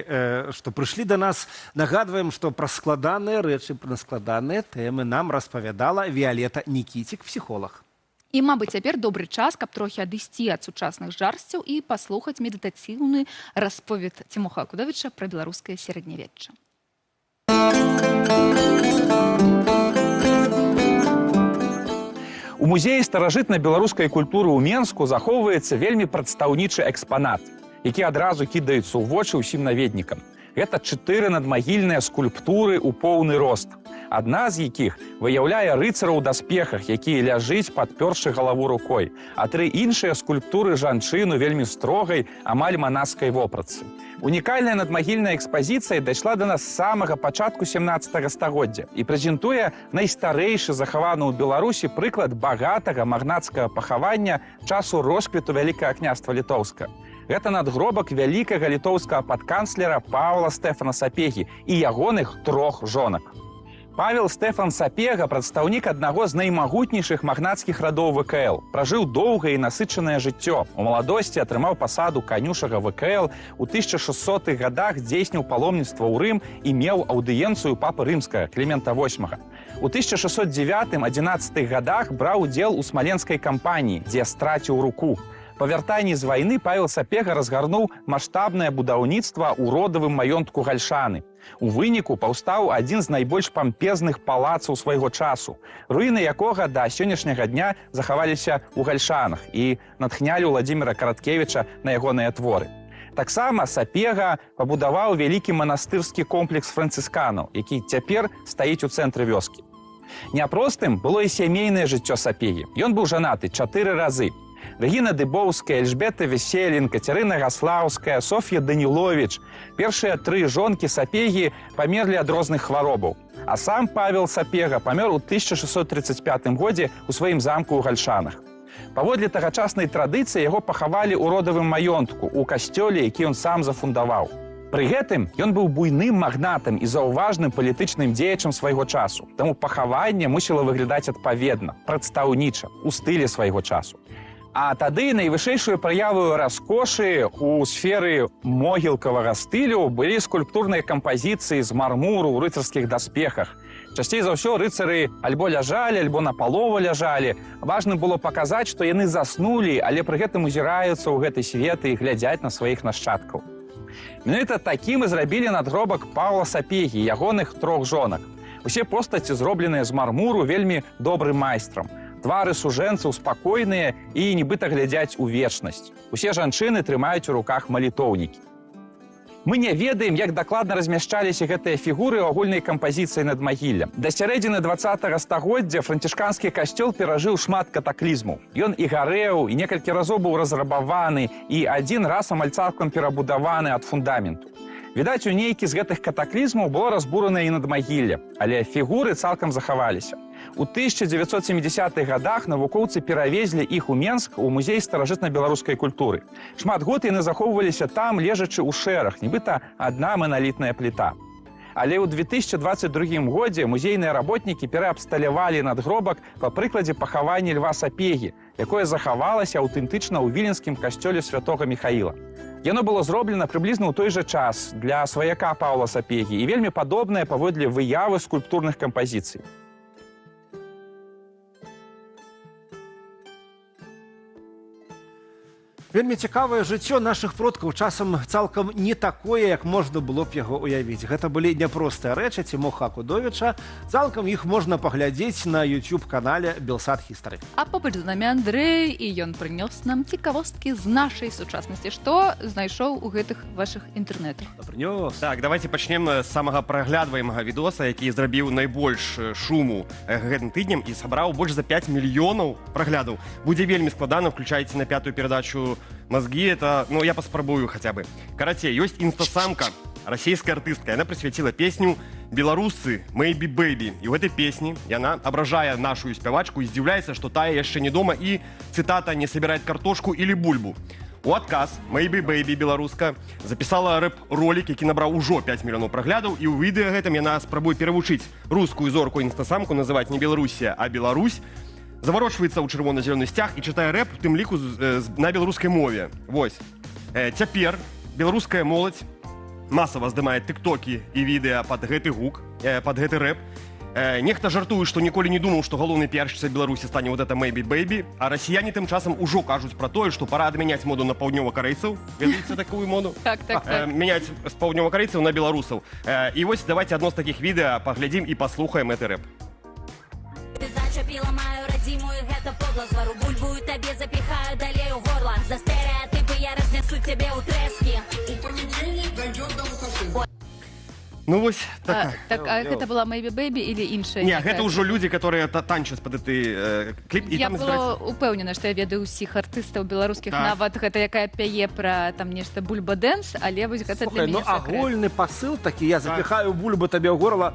што прыйшлі да нас. Нагадваем, што пра складаныя рэчы, пра складаныя тэмы нам распавядала Віолета Нікіцік, псіхолог. І, мабыць, цяпер добры час, каб трохі адысці ад сучасных жарсцяў і паслухаць медытацыйны расповед Цімоха Акудовіча пра беларускае сярэднявечча. У музеі старажытнай беларускай культуры ў Менску захоўваецца вельмі прадстаўнічы экспанат, які адразу кідаецца ў вочы ўсім наведнікам. Гэта 4 надмагільныя скульптуры ў поўны рост. Адна з якіх выяўляе рыцара ў даспехах, які ляжыць, падпёршы галаву рукой, а 3 іншыя скульптуры жанчыну вельмі строгай, амаль манаскай вопратцы. Унікальная надмагільная экспазіцыя дайшла да нас з самага пачатку 17 стагоддзя і прэзентуе найстарэйшы захаваны ў Беларусі прыклад багатага магнацкага пахавання часу росквіту Вялікага княства Літоўска. Гэта надгробак вялікага літоўскага падканцлера Паўла Стэфана Сапегі і ягоных 3 жонак. Павел Стэфан Сапега – прадстаўнік аднаго з наймагутнейшых магнацкіх радоў ВКЛ. Пражыў доўгае і насычанае жыццё. У маладосці атрымаў пасаду канюшага ВКЛ, у 1600-х гадах здзейсніў паломніцтва ў Рым і меў аўдыенцыю папы рымскага Клімента VIII. У 1609-11 гадах браў удзел у смаленскай кампаніі, дзе страціў руку. Па вяртанні з вайны Павел Сапега разгарнуў маштабнае будаўніцтва ў родавым маёнтку Гальшаны. У выніку паўстаў адзін з найбольш пампезных палацаў свайго часу, руіны якога да сённяшняга дня захаваліся ў Гальшанах і натхнялі Владзіміра Караткевіча на ягоныя творы. Таксама Сапега пабудаваў вялікі манастырскі комплекс францысканаў, які цяпер стаіць у цэнтры вёскі. Няпростым было і сямейнае жыццё Сапегі. Ён быў жанаты 4 разы. Рэгіна Дыбоўская, Эльжбета Веселін, Кацярына Гаслаўская, Соф'я Даніловіч. Першыя 3 жонкі Сапегі памерлі ад розных хваробаў. А сам Павел Сапега памёр у 1635 годзе ў сваім замку ў Гальшанах. Паводле тагачаснай традыцыі яго пахавалі ў родавым маёнтку, у касцёле, які ён сам зафундаваў. Пры гэтым ён быў буйным магнатам і заўважным палітычным дзеячам свайго часу. Таму пахаванне мусіла выглядаць адпаведна, прадстаўніча, у стылі свайго часу. А тады найвышэйшую праяву раскошы ў сферы могілкавага стылю былі скульптурныя кампазіцыі з мармуру ў рыцарскіх даспехах. Часцей за ўсё рыцары альбо ляжалі, альбо напалову ляжалі. Важным было паказаць, што яны заснулі, але пры гэтым узіраюцца ў гэты свет і глядзяць на сваіх нашчадкаў. Менавіта такім і зрабілі надгробак Паўла Сапегі, ягоных 3 жонак. Усе постаці зробленыя з мармуру вельмі добрым майстрам. Твары сужэнцаў спакойныя і нібыта глядзяць у вечнасць. Усе жанчыны трымаюць у руках малітоўнікі. Мы не ведаем, як дакладна размяшчаліся гэтыя фігуры ў агульнай кампазіцыі над магіллем. Да сярэдзіны 20-го стагоддзя францішканскі касцёл перажыў шмат катаклізмаў. Ён і гарэў, і некалькі разоў быў разрабаваны, і адзін раз амаль цалкам перабудаваны ад фундаменту. Відаць, у нейкі з гэтых катаклізмаў было разбуранае і надмагілле, але фігуры цалкам захаваліся. У 1970-х гадах навукоўцы перавезлі іх у Менск у музей старажытна-беларускай культуры. Шмат год яны захоўваліся там, лежачы ў шэрах, нібыта адна маналітная пліта. Але ў 2022 годзе музейныя работнікі пераабсталявалі надгробак па прыкладзе пахавання Льва Сапегі, якое захавалася аўтэнтычна ў віленскім касцёле святога Міхаіла. Яно было зроблена прыблізна ў той жа час для сваяка Паўла Сапегі і вельмі падобнае паводле выявы скульптурных кампазіцый. Вельмі цікавае жыццё нашых продкаў часам цалкам не такое, як можна было б яго уявіць. Гэта былі няпростыя рэчы Цімоха Кудовіча. Цалкам іх можна паглядзець на YouTube-канале Белсат History. А побач з намі Андрэй, і ён прынёс нам цікавосткі з нашай сучаснасці. Што знайшоў у гэтых вашых інтэрнетах? Прынёс. Так, давайте пачнем з самага праглядваемага відоса, які зрабіў найбольш шуму гэтым тыднем і сабраў больш за 5 мільёнаў праглядаў. Будзе вельмі складана, включайце на 5-ю перадачу «Мозги». Это, ну, я поспробую хотя бы. Короче, есть инстасамка, российская артистка. Она присвятила песню «Белорусы, Maybe Baby». И в этой песне она, ображая нашу спевачку, издивляется, что та еще не дома и, цитата, «не собирает картошку или бульбу». У адказ «Maybe Baby» беларуска записала рэп-ролик, які набраў ужо 5 мільёнаў праглядаў, і ў відэа гэтым яна спрабуе перавучыць рускую зорку інстасамку называць не Беларусія, а Беларусь, заварочваецца ў чырвона-зялёны сцяг і чытае рэп, у тым ліку на беларускай мове. Вось. Цяпер беларуская моладзь масава здымае тыктокі і відэа пад гэты гук, пад гэты рэп. Нехта жартуе, што ніколі не думаў, што галоўнай піаршчыцай Беларусі стане вот это «Maybe Baby», а расіяне тым часам ужо кажуць пра тое, што пара адмяняць моду на паўднёвакарэйцаў. Ведаеце такую моду? Так. Мяняць з паўднёвакарэйцаў на беларусаў. І вось давайте адно з такіх відэа паглядзім і паслухаем гэты рэп. Ты зачапіла маю радзімую, гэта подла звару бульбу і табе запіхаю далей у горла. За стэрэатыпы я разнесу цябе ў трэскі. У панядзельнік дайдёт да Лукашэнка. Ну вось такая. Так, а гэта была «Maybe Baby» или іншая? Не, гэта ўжо людзі, которые танчаць пад гэты кліп. Я была упэўнена, што я ведаю ўсіх артыстаў беларускіх, нават гэта якая пяе пра там нешта бульба-дэнс, але вось гэта для мяне сакрэт. Ну агульны пасыл такі, я запіхаю бульбу табе ў горла.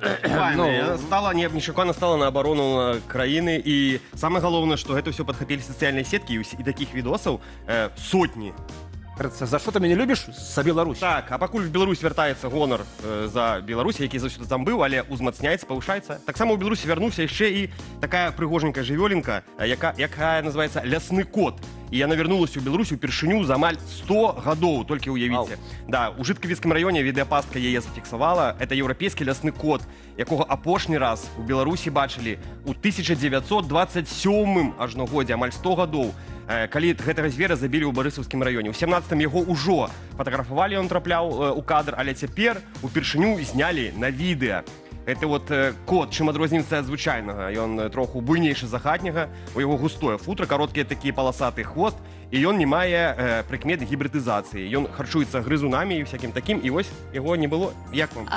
Нечакана стала на оборону краіны, і самае галоўнае, што гэта ўсё падхапілі сацыяльныя сеткі, і такіх відосаў сотні. За что ты меня любишь? За Беларусь. Так, а пакуль в Беларусь вяртаецца гонар за Беларусь, які заўсёды там быў, але узмацняецца, павышаецца. Таксама ў Беларусі вярнуўся яшчэ і такая прыгоженькая жывёлінка, якая называецца лясны кот. І яна вярнулася ў Беларусь упершыню за амаль 100 гадоў, толькі ўявіце. Да, у Жыткавіцкім раёне відэапастка яе зафіксавала. Это еўрапейскі лясны кот, якога апошні раз у Беларусі бачылі ў 1927 ажно годзе, амаль 100 гадоў. Калі гэтага звера забілі ў Барысаўскім раёне. У 17-м яго ўжо фатаграфавалі, ён трапляў у кадр, але цяпер упершыню знялі на відэа. Это вот кот, чым адрозніваецца ад звычайнага. Ён троху буйнейшы за хатняга, у яго густое футра, кароткія такія паласаты хвост, і ён не мае прыкмет гібридызацыі. Ён харчуецца грызунамі і всякім такім, і вось яго не было. Як вам?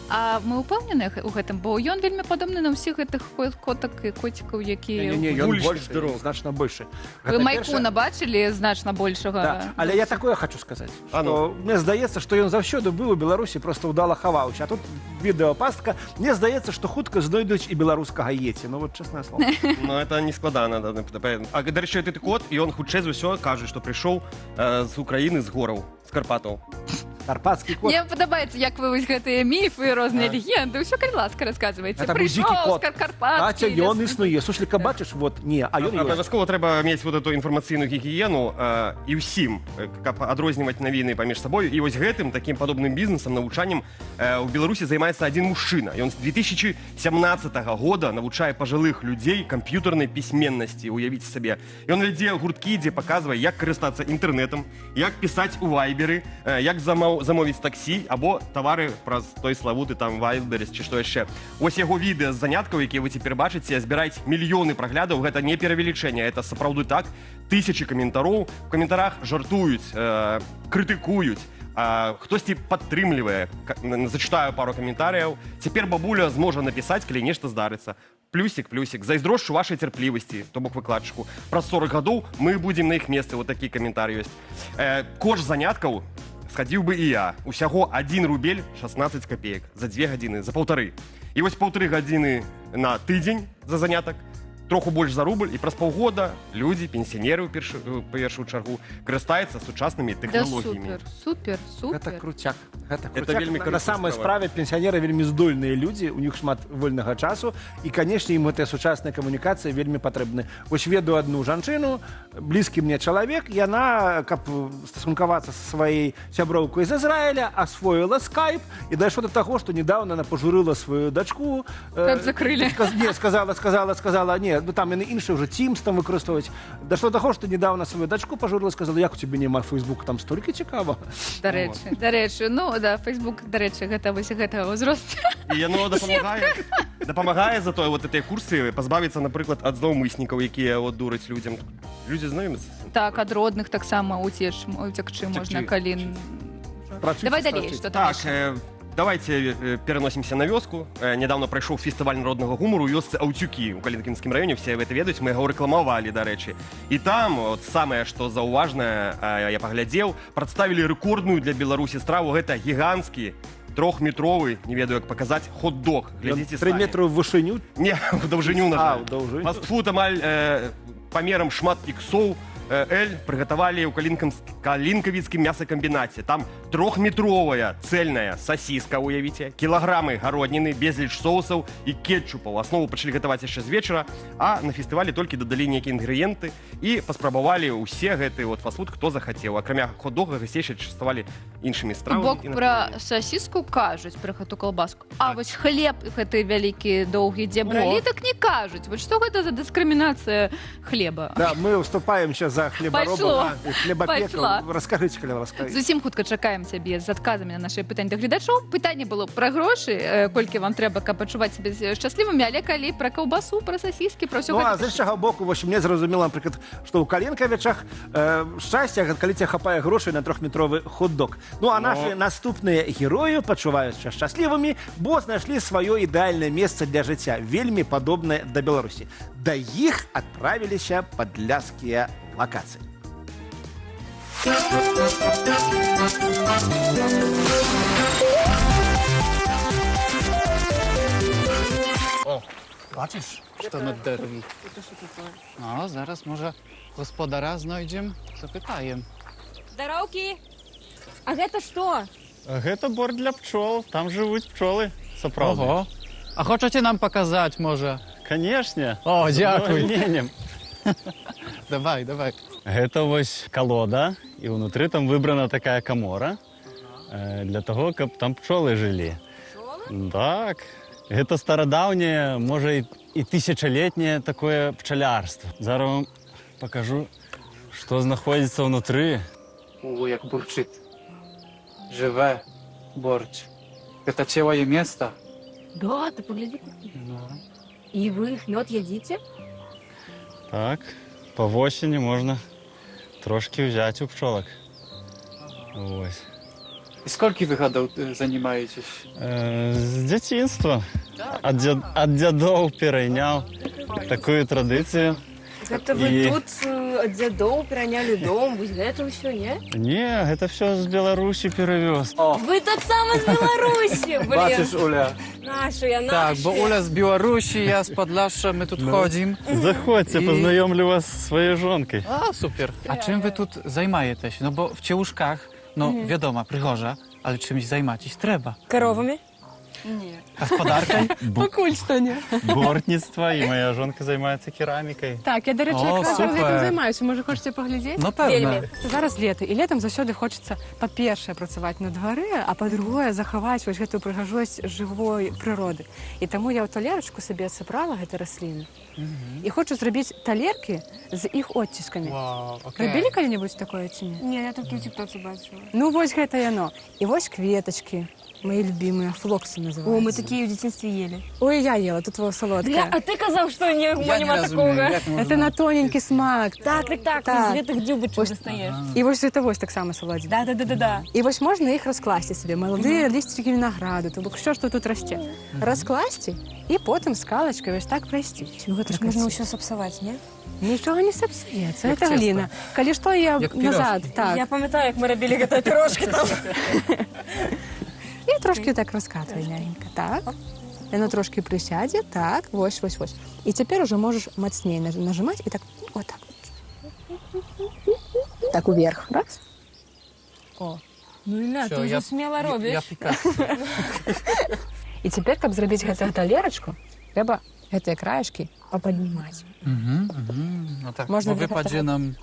А мы ўпэўнены ў гэтым, бо ён вельмі падобны на ўсіх гэтых котак і коцікаў, якія... Не, ён больше, значна больше. Вы Майкуна бачылі значна большага? Да, але я такое хочу сказаць, што мне здаецца, што ён заўсёды быў у Беларусі, просто ўдала хаваўся. А тут відэапастка. Мне здаецца, што хутка знойдуць і беларускага еці. Ну вот честное слово. Ну это не складана. А дарэчы, гэты кот, і ён хутчэй за ўсё кажа, што прыйшоў з Украіны, з гораў, з Карпатаў. Карпатскі кот. Мне падабаецца, як вы вось гэтыя міфы, розныя легенды, ўсё, калі ласка, расказваеце. Это быў дзікі кот. Карпатскі. Катя, ён існуе. Сушліка бачыш, вот, не, а ён ёсць. Абавязкова трэба мець вот эту інфармацыйную гігіену і ўсім, каб адрозніваць навіны паміж сабою. І вось гэтым, такім падобным бізнесам, навучаннем у Беларусі займаецца адзін мужчына. Ён з 2017 года навучае пажылых людзей камп'ютарнай пісьменнасці, уявіце сабе. Ён вядзе гурткі, дзе паказвае, як карыстацца інтэрнэтам, як пісаць у вайберы, як замовіць таксі або тавары праз той славуты там Wildberries ці што яшчэ. Ось яго відэа з заняткаў, якія вы цяпер бачыце, збіраюць мільёны праглядаў. Гэта не перавелічэнне, это сапраўды так. Тысячы каментароў. У каментарах жартуюць, крытыкуюць. Хтосьці падтрымлівае. Зачытаю пару каментарыяў. Цяпер бабуля зможа напісаць, калі нешта здарыцца. Плюсик, плюсик. Зайздрошчу вашай цярплівасці, то бок выкладчыку. Праз 40 гадоў мы будзем на іх месцы. Вот такі каментар ёсць. Кошт заняткаў схадзіў бы і я. Усяго 1 рубель 16 копеек за 2 гадзіны, за паўтары. І вось 1,5 гадзіны на тыдзень за занятак, троху больш за рубль, і праз паўгода людзі, пенсіянеры ў першую чаргу, карыстаюцца сучаснымі тэхналогіямі. Да супер. Гэта крутяк. Это вельмі на самой справе пенсіянеры вельмі здольныя людзі, у них шмат вольнага часу, і, канешне, ім гэтая сучасная камунікацыя вельмі патрэбны. Вось ведаю адну жанчыну, блізкі мне чалавек, яна, каб стасункавацца са сваёй сяброўкай з Ізраіля, асвоіла скайп і дайшло до таго, што недаўна она пажурыла сваю дачку. Как закрылі? Не, сказала, не, ну там яны іншыя ўжо Teams там выкарыстоўваць. Дашло до таго, што недаўна сваю дачку пажурыла, сказала, як у цябе няма Фейсбука, там столькі цікава. Дарэчы, ну да, Фейсбук, дарэчы, гэта вось гэтага ўзросту. І яно дапамагае за тое, вот этой курсы пазбавіцца, напрыклад, ад злоўмыснікаў, якія от дураць людзям. Людзі знаёмяцца. Так, ад родных таксама уцекчы можна, калі... Давай далей, што там яшчэ? Давайте переносимся на вёску. Недавно пройшоў фестываль народнага гумору у вёсцы Аўцюкі ў Калінкінскім раёне. Все гэта ведаюць, мы яго рэкламавалі, дарэчы. І там, от самае, што заўважнае, я паглядзеў, прадставілі рэкордную для Беларусі страву. Гэта гіганцкі, 3-метровы, не ведаю, як паказаць, хот-дог. Глядзіце самі. 3 метры ў вышыню? Не, ў даўжыню, на жаль. Фастфуд амаль памерам шмат іксоў. Эль прыгатавалі ў калінкавіцкім мясакамбінаце. Там 3-метровая цельная сасіска, уявіце, кілаграмы гародніны, безліч соусаў і кетчупаў. Аснову пачалі гатаваць яшчэ з вечара, а на фестывалі толькі дадалі нейкія інгрэдыенты і паспрабавалі ўсе гэты фастфуд, хто захацеў. Акрамя хот-дога гасцей частавалі іншымі стравамі. Бок пра сасіску кажуць, пра гэту калбаску. А вось хлеб гэты вялікі, доўгі, дзе бралі, так не кажуць. Вот што гэта за дыскрымінацыя хлеба? Да, мы уступаем сейчас за хлебаробов и хлебопеков. Расскажите, калі ласка. Зусім хутка чакаем цябе з адказамі на нашы пытанні да гледачоў. Пытанне было пра грошы, колькі вам трэба, каб адчуваць сябе шчаслівымі, але калі пра каўбасу, пра сасіскі, пра ўсё гэта. Ну, а з іншага боку, вось мне зразумела, напрыклад, што ў Калінкавічах шчасце, калі тебе хапае грошай на 3-метровы хот-дог. Ну, а наши наступныя героі пачуваюцца шчаслівымі, бо знайшлі сваё ідэальнае месца для жыцця, вельмі падобнае да Беларусі. Да іх адправіліся падляшскія локации. О, бачиш, що на дереві? Ну, зараз, може, господара знайдемо, запитаємо. Здароўкі! А гэта што? Гэта бор для пчол, там жывуць пчолы, сапраўды. Ого. А хочаце нам паказаць, можа? Канешне. О, дзякуй. З задавальненнем. Давай. Гэта вось колода, і ўнутры там выбрана такая камора для таго, каб там пчолы жылі. Так. Гэта старадаўняе, можа і тысячалетняе такое пчалярства. Зараз вам пакажу, што знаходзіцца ўнутры. О, як бурчыць. Жыве борч. Гэта целае место. Да, ты погляди. И вы мед едите? Так, по восені можна трошки взяти у пчолок. Ось. І скільки ви годів займаєтесь? З дитинства. От дядов перейняв таку традицію. Гэта вы тут ад дзядоў перанялі дом, вось гэта ўсё, не? Не, гэта все з Беларусі перавёз. Вы таксама з Беларусі, блин. Бачиш, Оля? Нашая. Так, бо Оля з Білорусі, я з Подляшша, ми тут ходимо. Заходьте, познайомлю вас з своєю жонкою. А, супер. А чим ви тут займаєтесь? Ну, бо в Чеушках, відомо, пригожа, але чимось займатись треба. Коровами? Ні. Господаркою? Покуль що не. Бортництво, і моя жонка займається керамікою. Так, я, до речі, якраз гэтым займаюся. Може, хочете поглядзець? Ну, певно. Зараз лето, і летом заўсёды хочацца, па-першае, працаваць на двары, а па-другое, захаваць вось гэтую прыгажосць жывой прыроды. І таму я ў талерачку сабе сабрала гэты расліны. І хочу зрабіць талеркі з іх оціскамі. Рабілі калі-небудзь такое ці не? Не, я толькі ў тиктоце бачила. Ну, вось гэта яно. І вось кветачкі. Мои любимые, флоксы называются. О, мы такие в детстве ели. Ой, я ела, тут его солодкая. А ты сказал, что нема такого. Это на тоненький смак. Так, из гэтых дзюбачак достаешь. И вось это вось так само солодит. Да. И вось можно их раскласти себе. Молодые листики винограду, то бок, что тут расце. Раскласти и потом скалочкой вось так простить. Ну, гэта ж можна ўсё сапсаваць, не? Нічого не сапсуецца, это глина. Калі што, я назад. Я памятаю, як мы рабілі гэтыя пирожки там. І трошки так розкатуй ляненько. Так. Воно трошки присяде. Так. Вось. І тепер уже можеш мацнее нажимати і так. Отак. Так уверх. Раз. О. Ну, Ілля, ти вже смело робиш. Я Пікассо. І тепер, каб зробити гэтую талерочку, треба гэтыя краешки поподнимать. Ну так, випаде нам...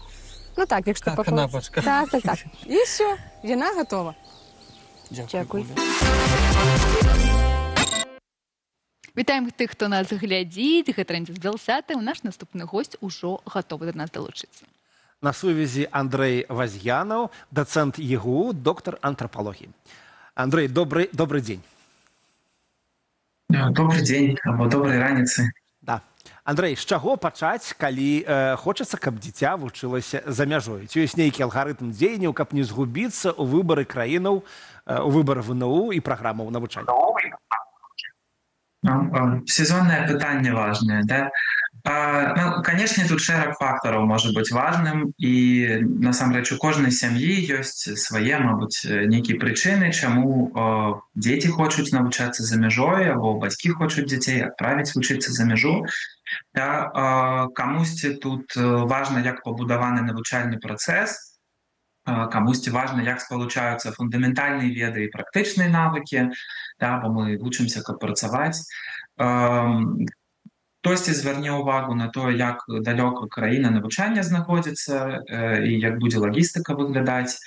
Ну так, якщо по канапочка. Так. І все, віна готова. Дякую. Вітаем тых, хто нас глядзіць. Гэта Ранзі з Белсата. Наш наступны госць ужо гатовы да нас далучыцца. На сувязі Андрэй Вазьянаў, дацэнт ЕГУ, доктар антропалогіі. Андрэй, добрый дзень. Добрый дзень, або добрай раніцы. Да. Андрэй, з чаго пачаць, калі хочацца, каб дзіця вучылася за мяжой? Ці ёсць нейкі алгарытм дзеянняў, каб не згубіцца ў выбары краінаў, у выбары ВНУ і праграмаў навучання? Сезонное пытанне важное, да? Ну, конечно, тут шэраг фактараў можа быць важным, і насамрэч у кожнай сям'і ёсць свае, мабыць, нейкія прычыны, чаму дзеці хочуць навучацца за мяжой, або бацькі хочуць дзяцей адправіць вучыцца за мяжу. Камусьці тут важна, як пабудаваны навучальны працэс, камусьці важна, як спалучаюцца фундаментальныя веды і практычныя навыкі, да, бо мы вучымся, каб працаваць. Хтосьці зверне ўвагу на то, як далёка краіна навучання знаходзіцца і як будзе лагістыка выглядаць.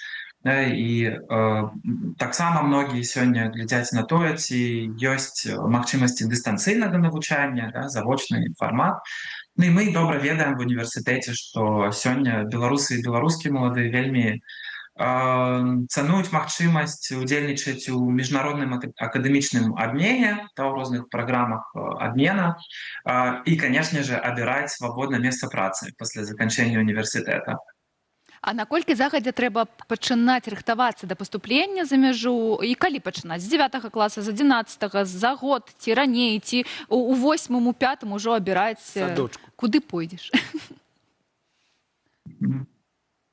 І таксама многія сёння глядзяць на тое, ці ёсць магчымасці дыстанцыйнага навучання, завочны фармат. Ну і мы добра ведаем в універсітэце, што сёння беларусы і беларускія маладыя вельмі цануюць магчымасць удзельнічаць у міжнародным акадэмічным абмене, у розных праграмах абмена і, конечно же, абіраць свабодна месца працы пасля заканчэння універсітэта. А наколькі загадзя трэба пачынаць рыхтавацца да паступлення за мяжу, і калі пачынаць? З 9 класа, з 11, за год, ці раней, ці у 8, у 5 ужо абіраць, куды пойдзеш?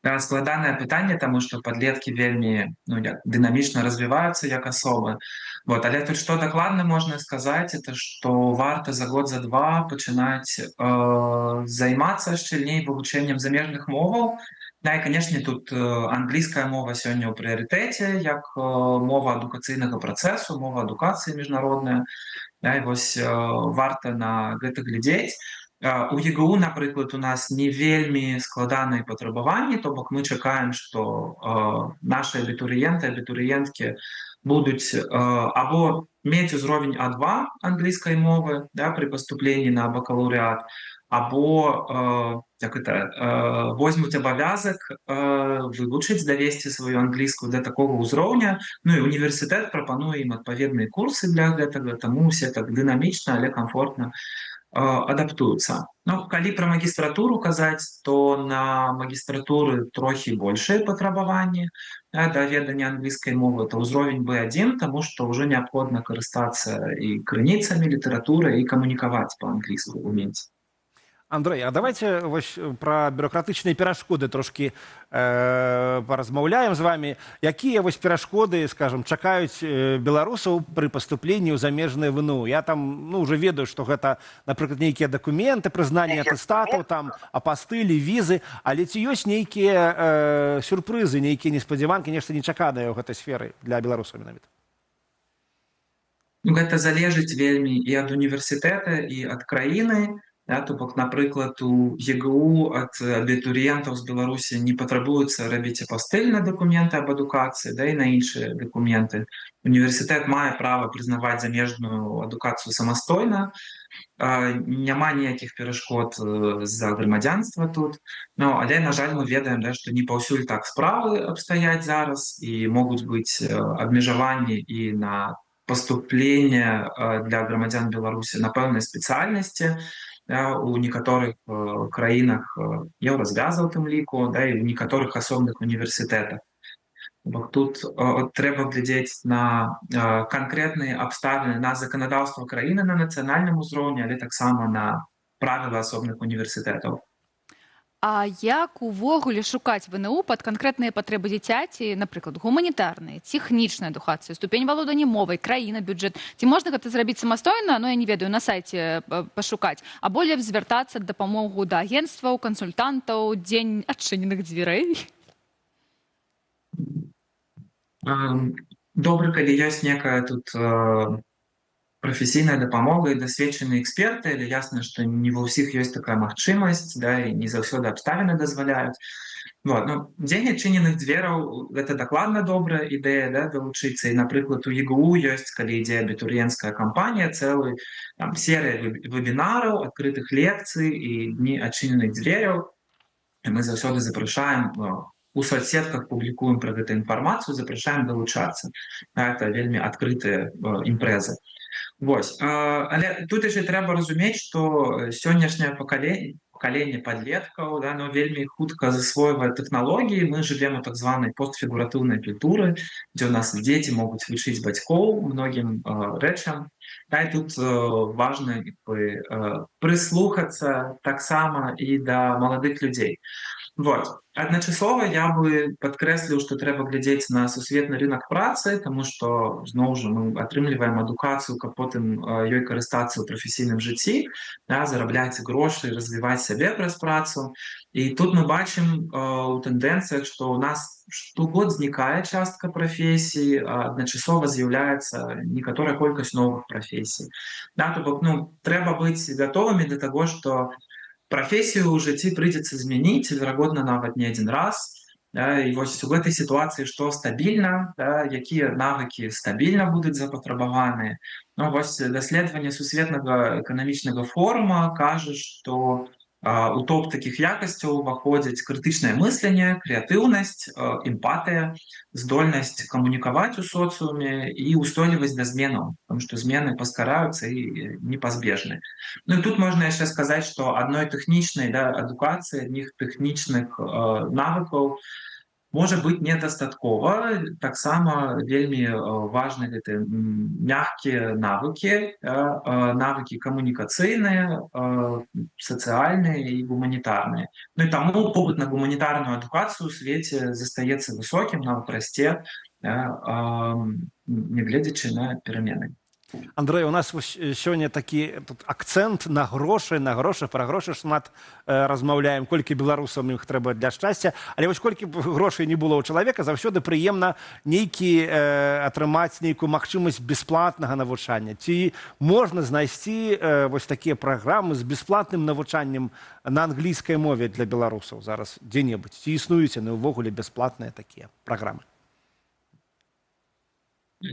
Складанае пытанне, таму што падлеткі вельмі дынамічна развіваюцца як асобы. Але тут што дакладна можна сказаць, это што варта за год, за два пачынаць займацца шчыльней вывучэннем замежных моваў, Да, і, канешне, тут англійская мова сёння ў прыярытэце, як мова адукацыйнага працэсу, мова адукацыі міжнародная. Да, і вось варта на гэта глядзець. У ЕГУ, напрыклад, у нас не вельмі складаныя патрабаванні, то бок мы чакаем, што нашы абітурыенты, абітурыенткі будуць або мець узровень А2 англійскай мовы, да, пры паступленні на бакалаўрыат, або возьмуць абавязак вывучыць, давесці сваю англійскую да такога ўзроўня. Ну і універсітэт прапануе ім адпаведныя курсы для гэтага, таму усе так дынамічна, але камфортна адаптуюцца. Ну, калі пра магістратуру казаць, то на магістратуры трохі большыя патрабаванні да ведання англійскай мовы. Это ўзровень B1, таму што ўжо неабходна карыстацца і крыніцамі літаратуры і камунікаваць па-англійску умець. Андрэй, а давайте вось пра бюрократычныя перашкоды трошкі паразмаўляем з вами. Якія вось перашкоды, скажем, чакаюць беларусаў пры паступленні ў замежнае ВНУ? Я там уже ведаю, што гэта, напрыклад, нейкія дакументы, прызнанне атэстатаў, там апастылі, візы, але ці ёсць нейкія сюрпрызы, нейкія неспадзяванкі, нешта нечаканае ў гэтай сферы для беларусаў менавіта? Ну, гэта залежыць вельмі і ад універсітэта, і ад краіны. Да, то бок, напрыклад, у ЕГУ ад абітурыентаў з Беларусі не патрабуецца рабіць апастыльныя дакументы аб адукацыі, да і на іншыя дакументы. Універсітэт мае права прызнаваць замежную адукацыю самастойна. Няма ніякіх перашкод з-за грамадзянства тут. Ну, але, на жаль, мы ведаем, да, што не паўсюль так справы абстаяць зараз, і могуць быць абмежаванні і на паступленне для грамадзян Беларусі на пэўнай спецыяльнасці. У некаторых краінах еўразвяза ў тым ліку, да, і ў некаторых асобных універсітэтах. Тут трэба глядзець на канкрэтныя абставіны, на заканадаўства краіны на нацыянальным узроўні, але таксама на правілы асобных універсітэтаў. А як увогуле шукаць ВНУ пад канкрэтныя патрэбы дзіцяці, напрыклад, гуманітарныя, тэхнічная адукацыя, ступень валодання мовай, краіна, бюджэт? Ці можна гэта зрабіць самастойна, я не ведаю, на сайце пашукаць, або лепш звяртацца дапамогу да агенцтваў, кансультантаў, дзень адчыненых дзвярэй? Добра, калі ёсць некая тут прафесійная дапамога і дасведчаныя эксперты, але ясна, што не ва ўсіх ёсць такая магчымасць, да, і не заўсёды абставіны дазваляюць. Вот. Ну, дзень адчыненых дзвераў – гэта дакладна добрая ідэя, да, далучыцца. І, напрыклад, у ЕГУ ёсць, калі ідзе абітурыенцкая кампанія, цэлая серыя вебінараў, адкрытых лекцый і дні адчыненых дзвераў. І мы заўсёды запрашаем, у соцсетках публікуем пра гэту інфармацыю, запрашаем далучацца. Гэта вельмі адкрытыя імпрэзы. Вось. Але тут яшчэ трэба разумець, што сённяшняе пакаленне падлеткаў, да, вельмі хутка засвойвае тэхналогіі. Мы жывем у так званай постфігуратыўнай культуры, дзе ў нас дзеці могуць вучыць бацькоў многім рэчам. Да, і тут важна прыслухацца таксама і да маладых людзей. Вот. Адначасова я бы падкрэсліў, што трэба глядзець на сусветны рынок працы, таму што, зноў жа, мы атрымліваем адукацыю, каб потым ёй карыстацца ў прафесійным жыцці, да, зарабляць грошы, развіваць сябе праз працу. І тут мы бачым у тэндэнцыях, што ў нас штогод знікае частка прафесій, адначасова з'яўляецца некаторая колькасць новых прафесій. Да, то бок, трэба быць гатовымі да таго, што прафесію ў жыцці прыйдзецца змяніць, верагодна, нават не адзін раз. Да, і вось у гэтай сітуацыі што стабільна, да, якія навыкі стабільна будуць запатрабаваныя. Ну, вось даследаванне Сусветнага эканамічнага форума кажа, што у топ такіх якасцяў уваходзяць крытычнае мысленне, крэатыўнасць, эмпатыя, здольнасць камунікаваць у соцыуме і ўстойлівасць да зменаў, тому што змены паскараюцца і непазбежны. Ну і тут можна яшчэ сказаць, што адной тэхнічнай, да, адукацыі, адных тэхнічных навыкаў можа быць недастаткова. Таксама вельмі важны гэты мяккія навыкі, навыкі камунікацыйныя, сацыяльныя і гуманітарныя. Ну і таму попыт на гуманітарную адукацыю ў свеце застаецца высокім, нават расце, нягледзячы на перамены. Андрей, у нас сёння такі тут акцент на грошы, пра грошы шмат размаўляем, колькі беларусам іх трэба для шчасця, але вось колькі б грошай не было ў чалавека, заўсёды прыемна атрымаць нейкую магчымасць бясплатнага навучання. Ці можна знайсці вось такія праграмы з бясплатным навучаннем на англійскай мове для беларусаў зараз дзе-небудзь? Ці існуюць яны ўвогуле бясплатныя такія праграмы?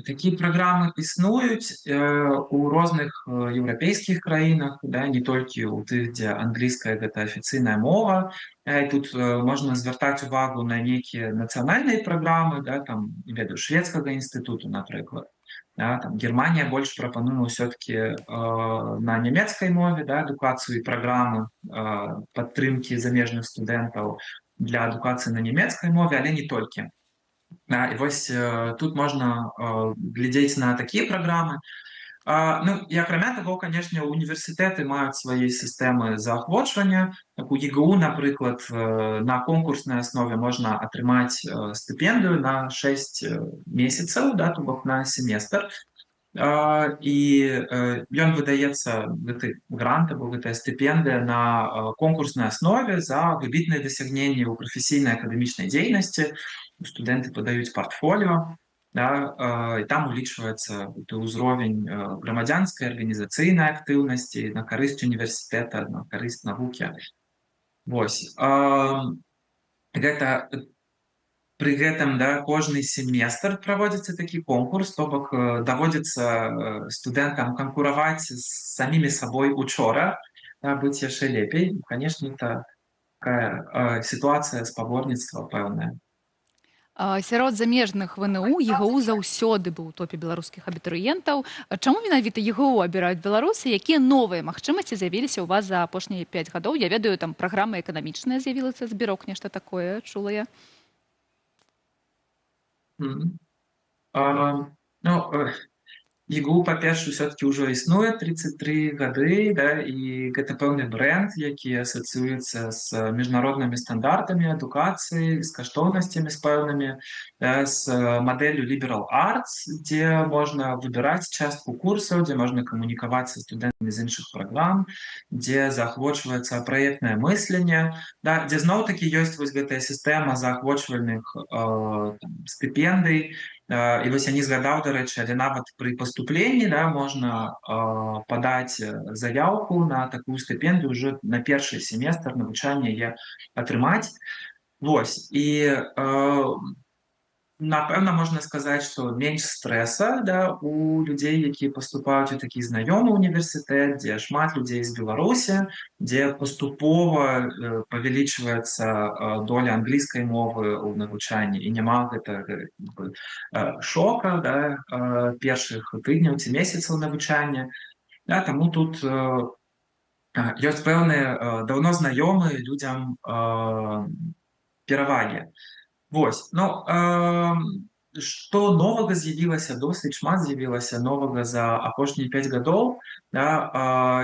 Такие программы існуюць у розных еўрапейскіх краінах, да, не толькі ў тых, дзе англійская гэта афіцыйная мова. І тут можна звяртаць увагу на нейкія нацыянальныя праграмы, да, там, не ведаю, шведскага інстытуту, напрыклад. Да, там, Германія больш прапануе ўсё-таки на нямецкай мове, да, адукацыю і праграмы падтрымкі замежных студэнтаў для адукацыі на нямецкай мове, але не толькі. І вось тут можна глядзець на такія праграмы. Ну, і акрамя таго, канешне, універсітэты маюць свае сістэмы заахвочвання. Так, у ЕГУ, напрыклад, на конкурснай аснове можна атрымаць стыпендыю на 6 месяцаў, да, то бок на семестр. І ён выдаецца, гэты грант або гэтая стыпендыя на конкурснай аснове за выбітныя дасягненні ў прафесійнай акадэмічнай дзейнасці. Студэнты падаюць партфоліо, да, і там улічваецца ўзровень грамадзянскай арганізацыйнай актыўнасці на карысць універсітэта, на карысць навукі. Вось. Пры гэтым, да, кожны семестр праводзіцца такі конкурс, то бок даводзіцца студэнтам канкураваць з самімі сабой учора, да, быць яшчэ лепей. Канешне, это такая сітуацыя спаборніцтва пэўная. Сярод замежных ВНУ ЕГУ заўсёды быў у топе беларускіх абітурыентаў. Чаму менавіта ЕГУ абіраюць беларусы? Якія новыя магчымасці з'явіліся ў вас за апошнія 5 гадоў? Я ведаю, там праграма эканамічная з'явілася, збірок, нешта такое, чула я. ЕГУ, па-першае, ўсё-таки ўжо існуе 33 гады, да, і гэта пэўны брэнд, які асацыюецца з міжнароднымі стандартамі адукацыі, з каштоўнасцямі з пэўнымі, да, з мадэллю Liberal Arts, дзе можна выбіраць частку курсаў, дзе можна камунікаваць са студэнтамі з іншых праграм, дзе заахвочваецца праектнае мысленне, да, дзе зноў-такі ёсць вось гэтая сістэма заахвочвальных стыпендый. І вось я не згадаў, дарэчы, але нават пры паступленні, да, можна падаць заяўку на такую стыпендыю ўжо на першы семестр навучання яе атрымаць. Вось. І напэўна, можна сказаць, што менш стрэса, да, у людзей, якія паступаюць у такі знаёмы універсітэт, дзе шмат людзей з Беларусі, дзе паступова павялічваецца доля англійскай мовы ў навучанні, і няма гэтага шока, да, першых тыдняў ці месяцаў навучання. Да, таму тут ёсць пэўныя даўно знаёмыя людзям перавагі. Вось. Ну, што новага з'явілася, досыць шмат з'явілася новага за апошнія 5 гадоў. Да,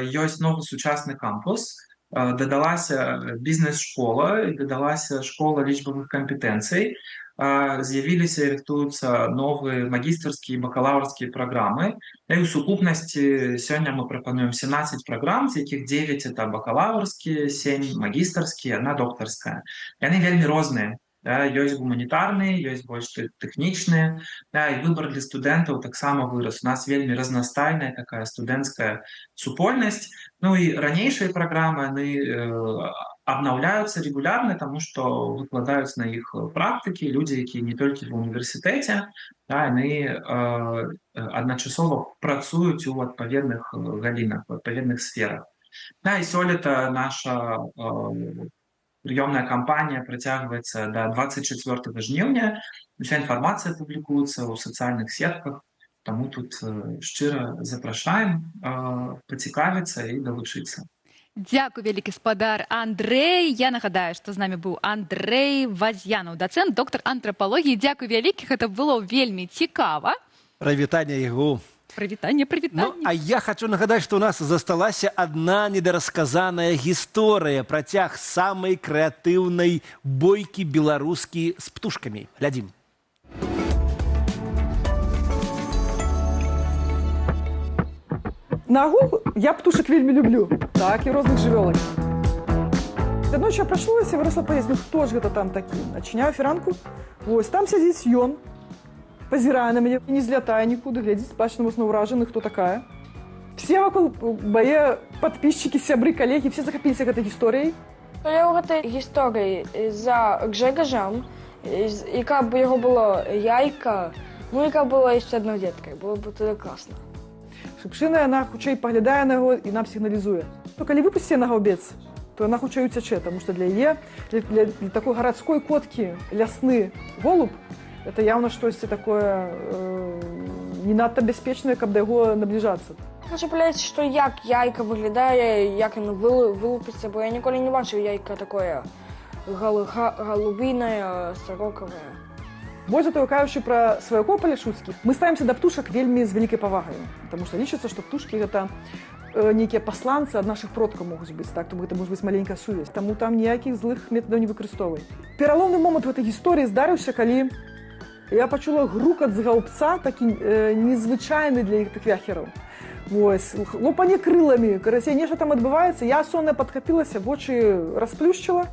ёсць новы сучасны кампус, дадалася бізнес-школа, дадалася школа лічбавых кампетэнцый, з'явіліся і рыхтуюцца новыя магістарскія і бакалаўрскія праграмы. І ў сукупнасці сёння мы прапануем 17 праграм, з якіх 9 это бакалаўрскія, 7 магістарскія, 1 доктарская. Яны вельмі розныя. Да, ёсць гуманітарныя, ёсць больш тэхнічныя, да, і выбар для студэнтаў таксама вырас. У нас вельмі разнастайная такая студэнцкая супольнасць. Ну і ранейшыя праграмы, яны абнаўляюцца рэгулярна, таму што выкладаюць на іх практыкі людзі, якія не толькі ва ўніверсітэце, да, яны адначасова працуюць у адпаведных галінах, у адпаведных сферах. Да, і сёлета наша прыёмная кампанія працягваецца да 24 жніўня. Уся інфармацыя публікуецца ў сацыяльных сетках, таму тут шчыра запрашаем пацікавіцца і далучыцца. Дзякуй, вялікі спадар Андрэй. Я нагадаю, што з намі быў Андрэй Вазьянаў, дацэнт, доктар антрапалогіі. Дзякуй вялікі, гэта было вельмі цікава. Прывітанне ЕГУ. Прывітанне. Ну, а я хочу нагадаць, што ў нас засталася адна недарасказаная гісторыя, працяг самай крэатыўнай бойкі беларускі з птушкамі. Глядзім. Нагул я птушек вельмі люблю, так, і розных жывёлак. Ночью я прачнулася і вырашыла паесть, ну хто ж гэта там такі? Адчыняю фіранку, вось, там сядзіць ён, пазірае на мяне, не злятае нікуды, глядзіць, бачна моцна ўражаны, хто такая. Все вакол мае падпісчыкі, сябры, калегі, все захапіліся гэтай гісторыяй. Я ў гэтай гісторыі за Гжегажам, і каб яго было яйка, ну і каб было яшчэ адной дзеткай, было б тады класна. Шыпшына, яна хутчэй паглядае на яго і нам сігналізуе. То калі выпусці на гаўбец, то яна хутчэй уцячэ, таму што для яе, для такой гарадской коткі лясны голуб, это яўна штосьці такое не надта бяспечнае, каб да яго набліжацца. Хочу паглядзець, што як яйка выглядае, як яно вылупіцца, бо я ніколі не бачыў яйка такое голубінае, сарокавае. Больш за тое, кажучы пра сваякоў паляшуцкіх, мы ставімся да птушак вельмі з вялікай павагай, таму што лічыцца, што птушкі гэта нейкія пасланцы ад нашых продкаў могуць быць, так, тому гэта можа быць маленькая сувязь, таму там ніякіх злых метадаў не выкарыстоўвай. Пераломны момант у гэтай гісторыі здарыўся, калі я пачула грукат з гаўбца, такі незвычайны для гэтых вяхераў. Вось, лупане крыламі, карацей, нешта там адбываецца, я сонная падхапілася, вочы расплюшчыла,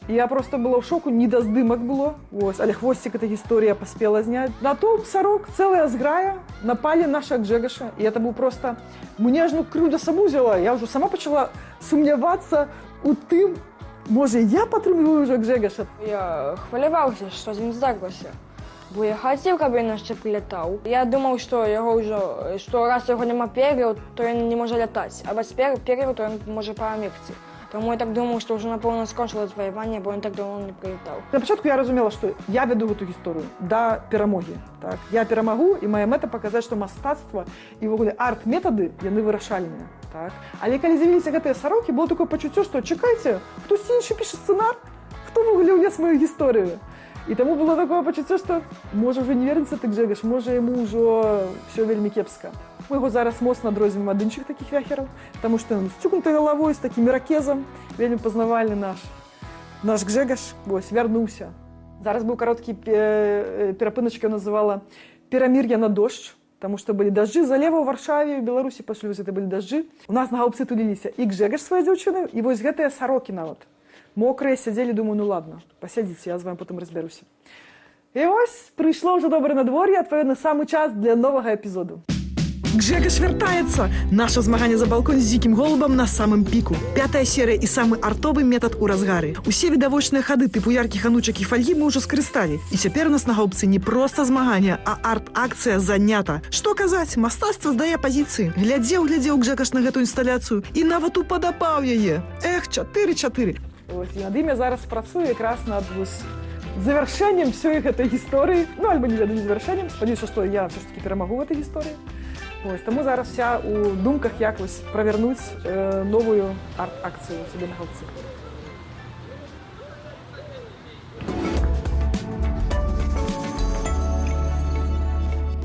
я просто была ў шоку, не да здымак было, вось, але хвосцік эта гісторыя паспела зняць. На то сарок, цэлая зграя, напалі наша Гжегаша, і это быў просто... Мне ажно крыўда саму взяла, я ўжо сама пачала сумнявацца у тым, можа, я падтрымліваю ўжо Гжегаша. Я хваляваўся, што з ім здарылася, бо я хацеў, каб ён яшчэ прылятаў. Я думаў, што яго ўжо, што раз яго няма пер'яў, то ён не можа лятаць, а без пер'яў, то ён можа памерці. Тому я так думаю, што ўжо, напэўна, скончыла заваяванне, бо ён так давно не прылетаў. На пачатку я разумела, што я вяду гэту гісторыю да перамогі. Так? Я перамагу, і мая мэта паказаць, што мастацтва і ўвогуле арт-метады, яны вырашальныя. Так? Але калі з'явіліся гэтыя сарокі, было такое пачуццё, што чакайце, хтосьці іншы піша сцэнар, хто ўвогуле ўнес маю гісторыю. І таму было такое пачуццё, што можа ўжо не вернецца ты Гжегаш, можа яму ўжо ўсё вельмі кепска. Мы яго зараз моцна адрозніваем ад іншых такіх вяхераў, таму што ён з цюкнутай галавой, з такім іракезам, вельмі пазнавальны наш Гжегаш, вось, вярнуўся. Зараз быў кароткі перапыначка, я называла «Перамір'я на дождж», таму што былі дажджы залева ў Варшаве, у Беларусі пасля гэта былі дажджы. У нас на гаўбцы туліліся і Гжегаш свае дзяўчыны, і вось гэтыя сарокі нават. Мокрыя сядзелі, думаю, ну ладно, пасядзіце, я з вами потым разбяруся. І ось, прыйшло ўжо добрае надвор'е, адпаведна, самы час для новага эпізоду. Гжегаш вяртаецца! Наша змаганне за балкон з дзікім голубам на самым піку. 5-я серыя і самы артовы метад у разгары. Усе відавочныя хады тыпу яркіх анучак і фальгі мы ўжо скарысталі. І цяпер у нас на гаўбцы не проста змаганне, а арт-акцыя занята. Што казаць, мастацтва здае пазіцыі. Глядзеў Гжегаш на гэту інсталяцыю і нават упадапаў яе. Эх, 4-4. Ось, і над ім я зараз працую якраз над завяршэннем всёй гэтай гісторыі. Ну, альбо не ведаю, завяршэннем. Спадзяюся, што я ўсё ж такі перамагу ў гэтай гісторыі. Ось, таму зараз вся у думках, як вось правернуць новую арт-акцыю сабе на гаўбцы.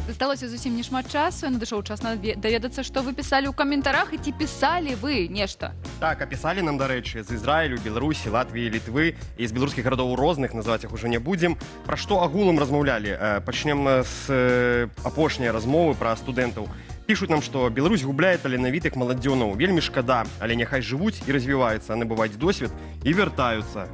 Засталося зусім нешмат часу, надышоў час даведацца, што вы пісалі ў каментарах, і ці пісалі вы нешта? Так, апісалі нам, дарэчы, з Ізраілю, Беларусі, Латвіі, Літвы і з беларускіх гарадоў розных, называць іх ужо не будзем. Пра што агулам размаўлялі? Пачнем з апошняй размовы пра студэнтаў. Пішуць нам, што Беларусь губляе таленавітых маладзёнаў. Вельмі шкада, але няхай жывуць і развіваюцца, набываюць досвед і вяртаюцца.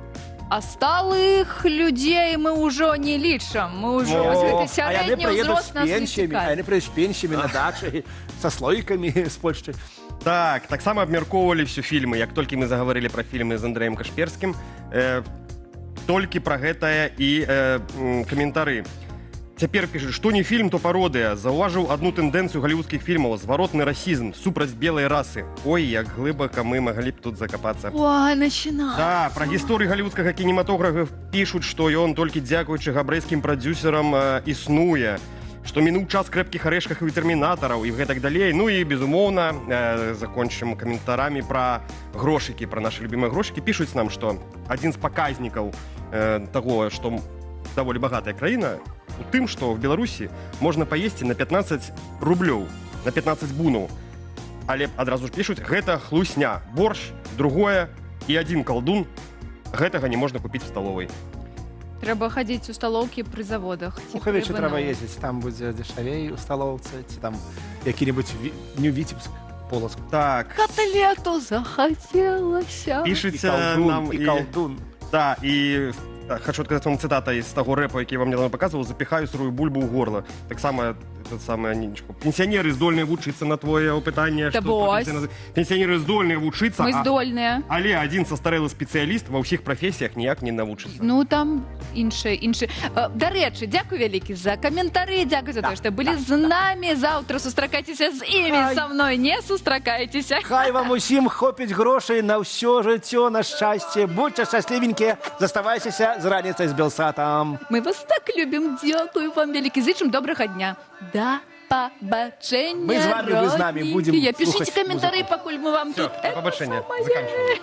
А сталых людзей мы ўжо не лічым. Мы ўжо сярэдні ўзрост нас не цікавіць. А яны прыедуць з пенсіямі на дачы, са слоікамі з Польшчы. Так, таксама абмяркоўвалі ўсё фільмы. Як толькі мы загаварылі пра фільмы з Андрэем Кашперскім, толькі пра гэтае і каментары. Цяпер пішуць, што не фільм, то пародыя. Заўважыў адну тэндэнцыю галівудскіх фільмаў. Зваротны расізм, супраць белай расы. Ой, як глыбака мы маглі б тут закапацца. Ой, начинай. Да, пра гісторыю галівудскага кінематографа пішуць, што ён толькі дзякуючы габрэйскім прадзюсерам існуе. Што мінуў час крэпкіх арэшках і тэрмінатараў і гэтак далей. Ну і, безумоўна, закончым каментарамі пра грошыкі, пра нашы любімыя грошыкі. Пішуць нам, што адзін з паказнікаў таго, што даволі багатая краіна, у тым, што в Беларусі можна паесці на 15 рублёў, на 15 бунаў. Але адразу ж пішуць, гэта хлусня. Борщ, другое і адзін калдун. Гэтага не можна купіць в сталовай. Трэба хадзіць у сталоўкі пры заводах. У Хавечы трэба ездзіць, там будзе дзешавей у сталоўцы, ці там які-небудзь Нью-Віцебск. полоску. Так. Котлету захотелося. Пишется нам... и колдун. Да, и хочу сказать вам цитата из того рэпа, який я вам недавно показывал. «Запихаю сырую бульбу в горло». Так само, этот самый Анинечку. Пенсионеры здольные вучиться на твое опытание. Та бось. Пенсионеры здольные вучиться. Ми здольні. Але один состарелый спеціаліст во всіх професіях ніяк не навучиться. Ну, там інше. До речі, дякую велике за коментарі, дякую за те, що були з нами. Завтра зустракайтеся з імі, со мною не зустракайтеся. Хай вам усім хопить грошей на все життя, на щастя. Будьте щасливенькі, заставайтеся з раніцей з Белсатом. Ми вас так любимо, дякую вам велике. Зичим доброго дня. До побачення, Ми з вами, ви з нами будемо родненькі. Пишіть слухати коментарі, музику. покуль ми вам Все, тут. до побачення. Заканчуємо.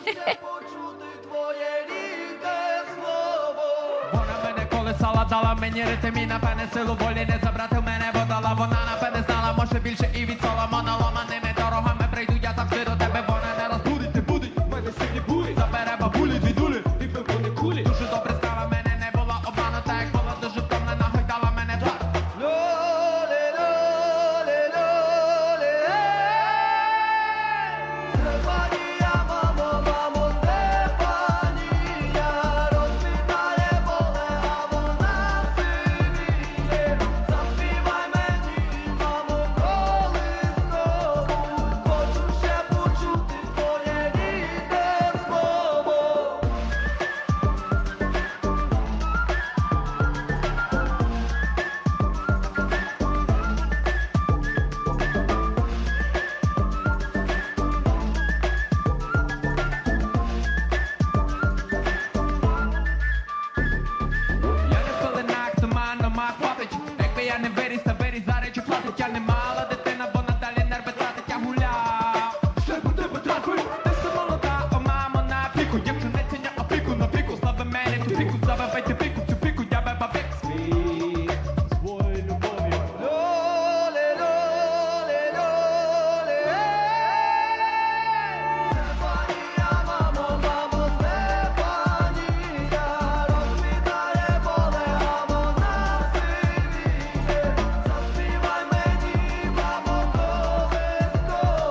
Колесала, дала мені ритм і напевне силу волі не забрати в мене, бо дала вона напевне знала, може більше і від Соломона ломаними дорогами прийду я завжди до тебе, вона не розбудить, не будить, в мене сильні бурі, забере бабулі, дві дулі, і пивкуни кулі, дуже добре справа, мене не було обманута, як була дуже втомлена, гойдала мене так. Я не виріс та виріс за речі платить, я не мала дитина, бо надалі нерви тратить, я гуляв. Ще буде потрапив, ти все молода, о мамо на піку, дівчиниці не опіку, на піку, слави мене ту піку, забивайте піку, цю піку, я беба пік. Свій, свою любов'ю. Лоле, лоле, лоле, Стефанія, мамо, мамо, Стефанія, розквітає поле, а вона заспівай мені, мамо, колискову,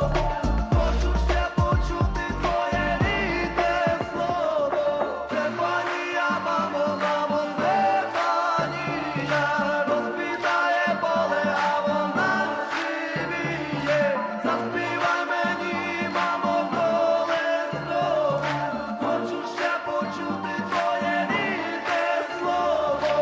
хочу ще почути твоє рідне слово. Стефанія, мамо, мамо, Стефанія, розквітає поле, а вона сивіє. Заспівай мені, мамо, колискову, хочу ще почути твоє рідне слово.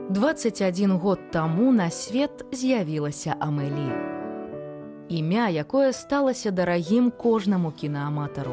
Двадцять 21 год таму на свет з'явілася Амелі. Імя, якое сталася дарагім кожнаму кінааматару.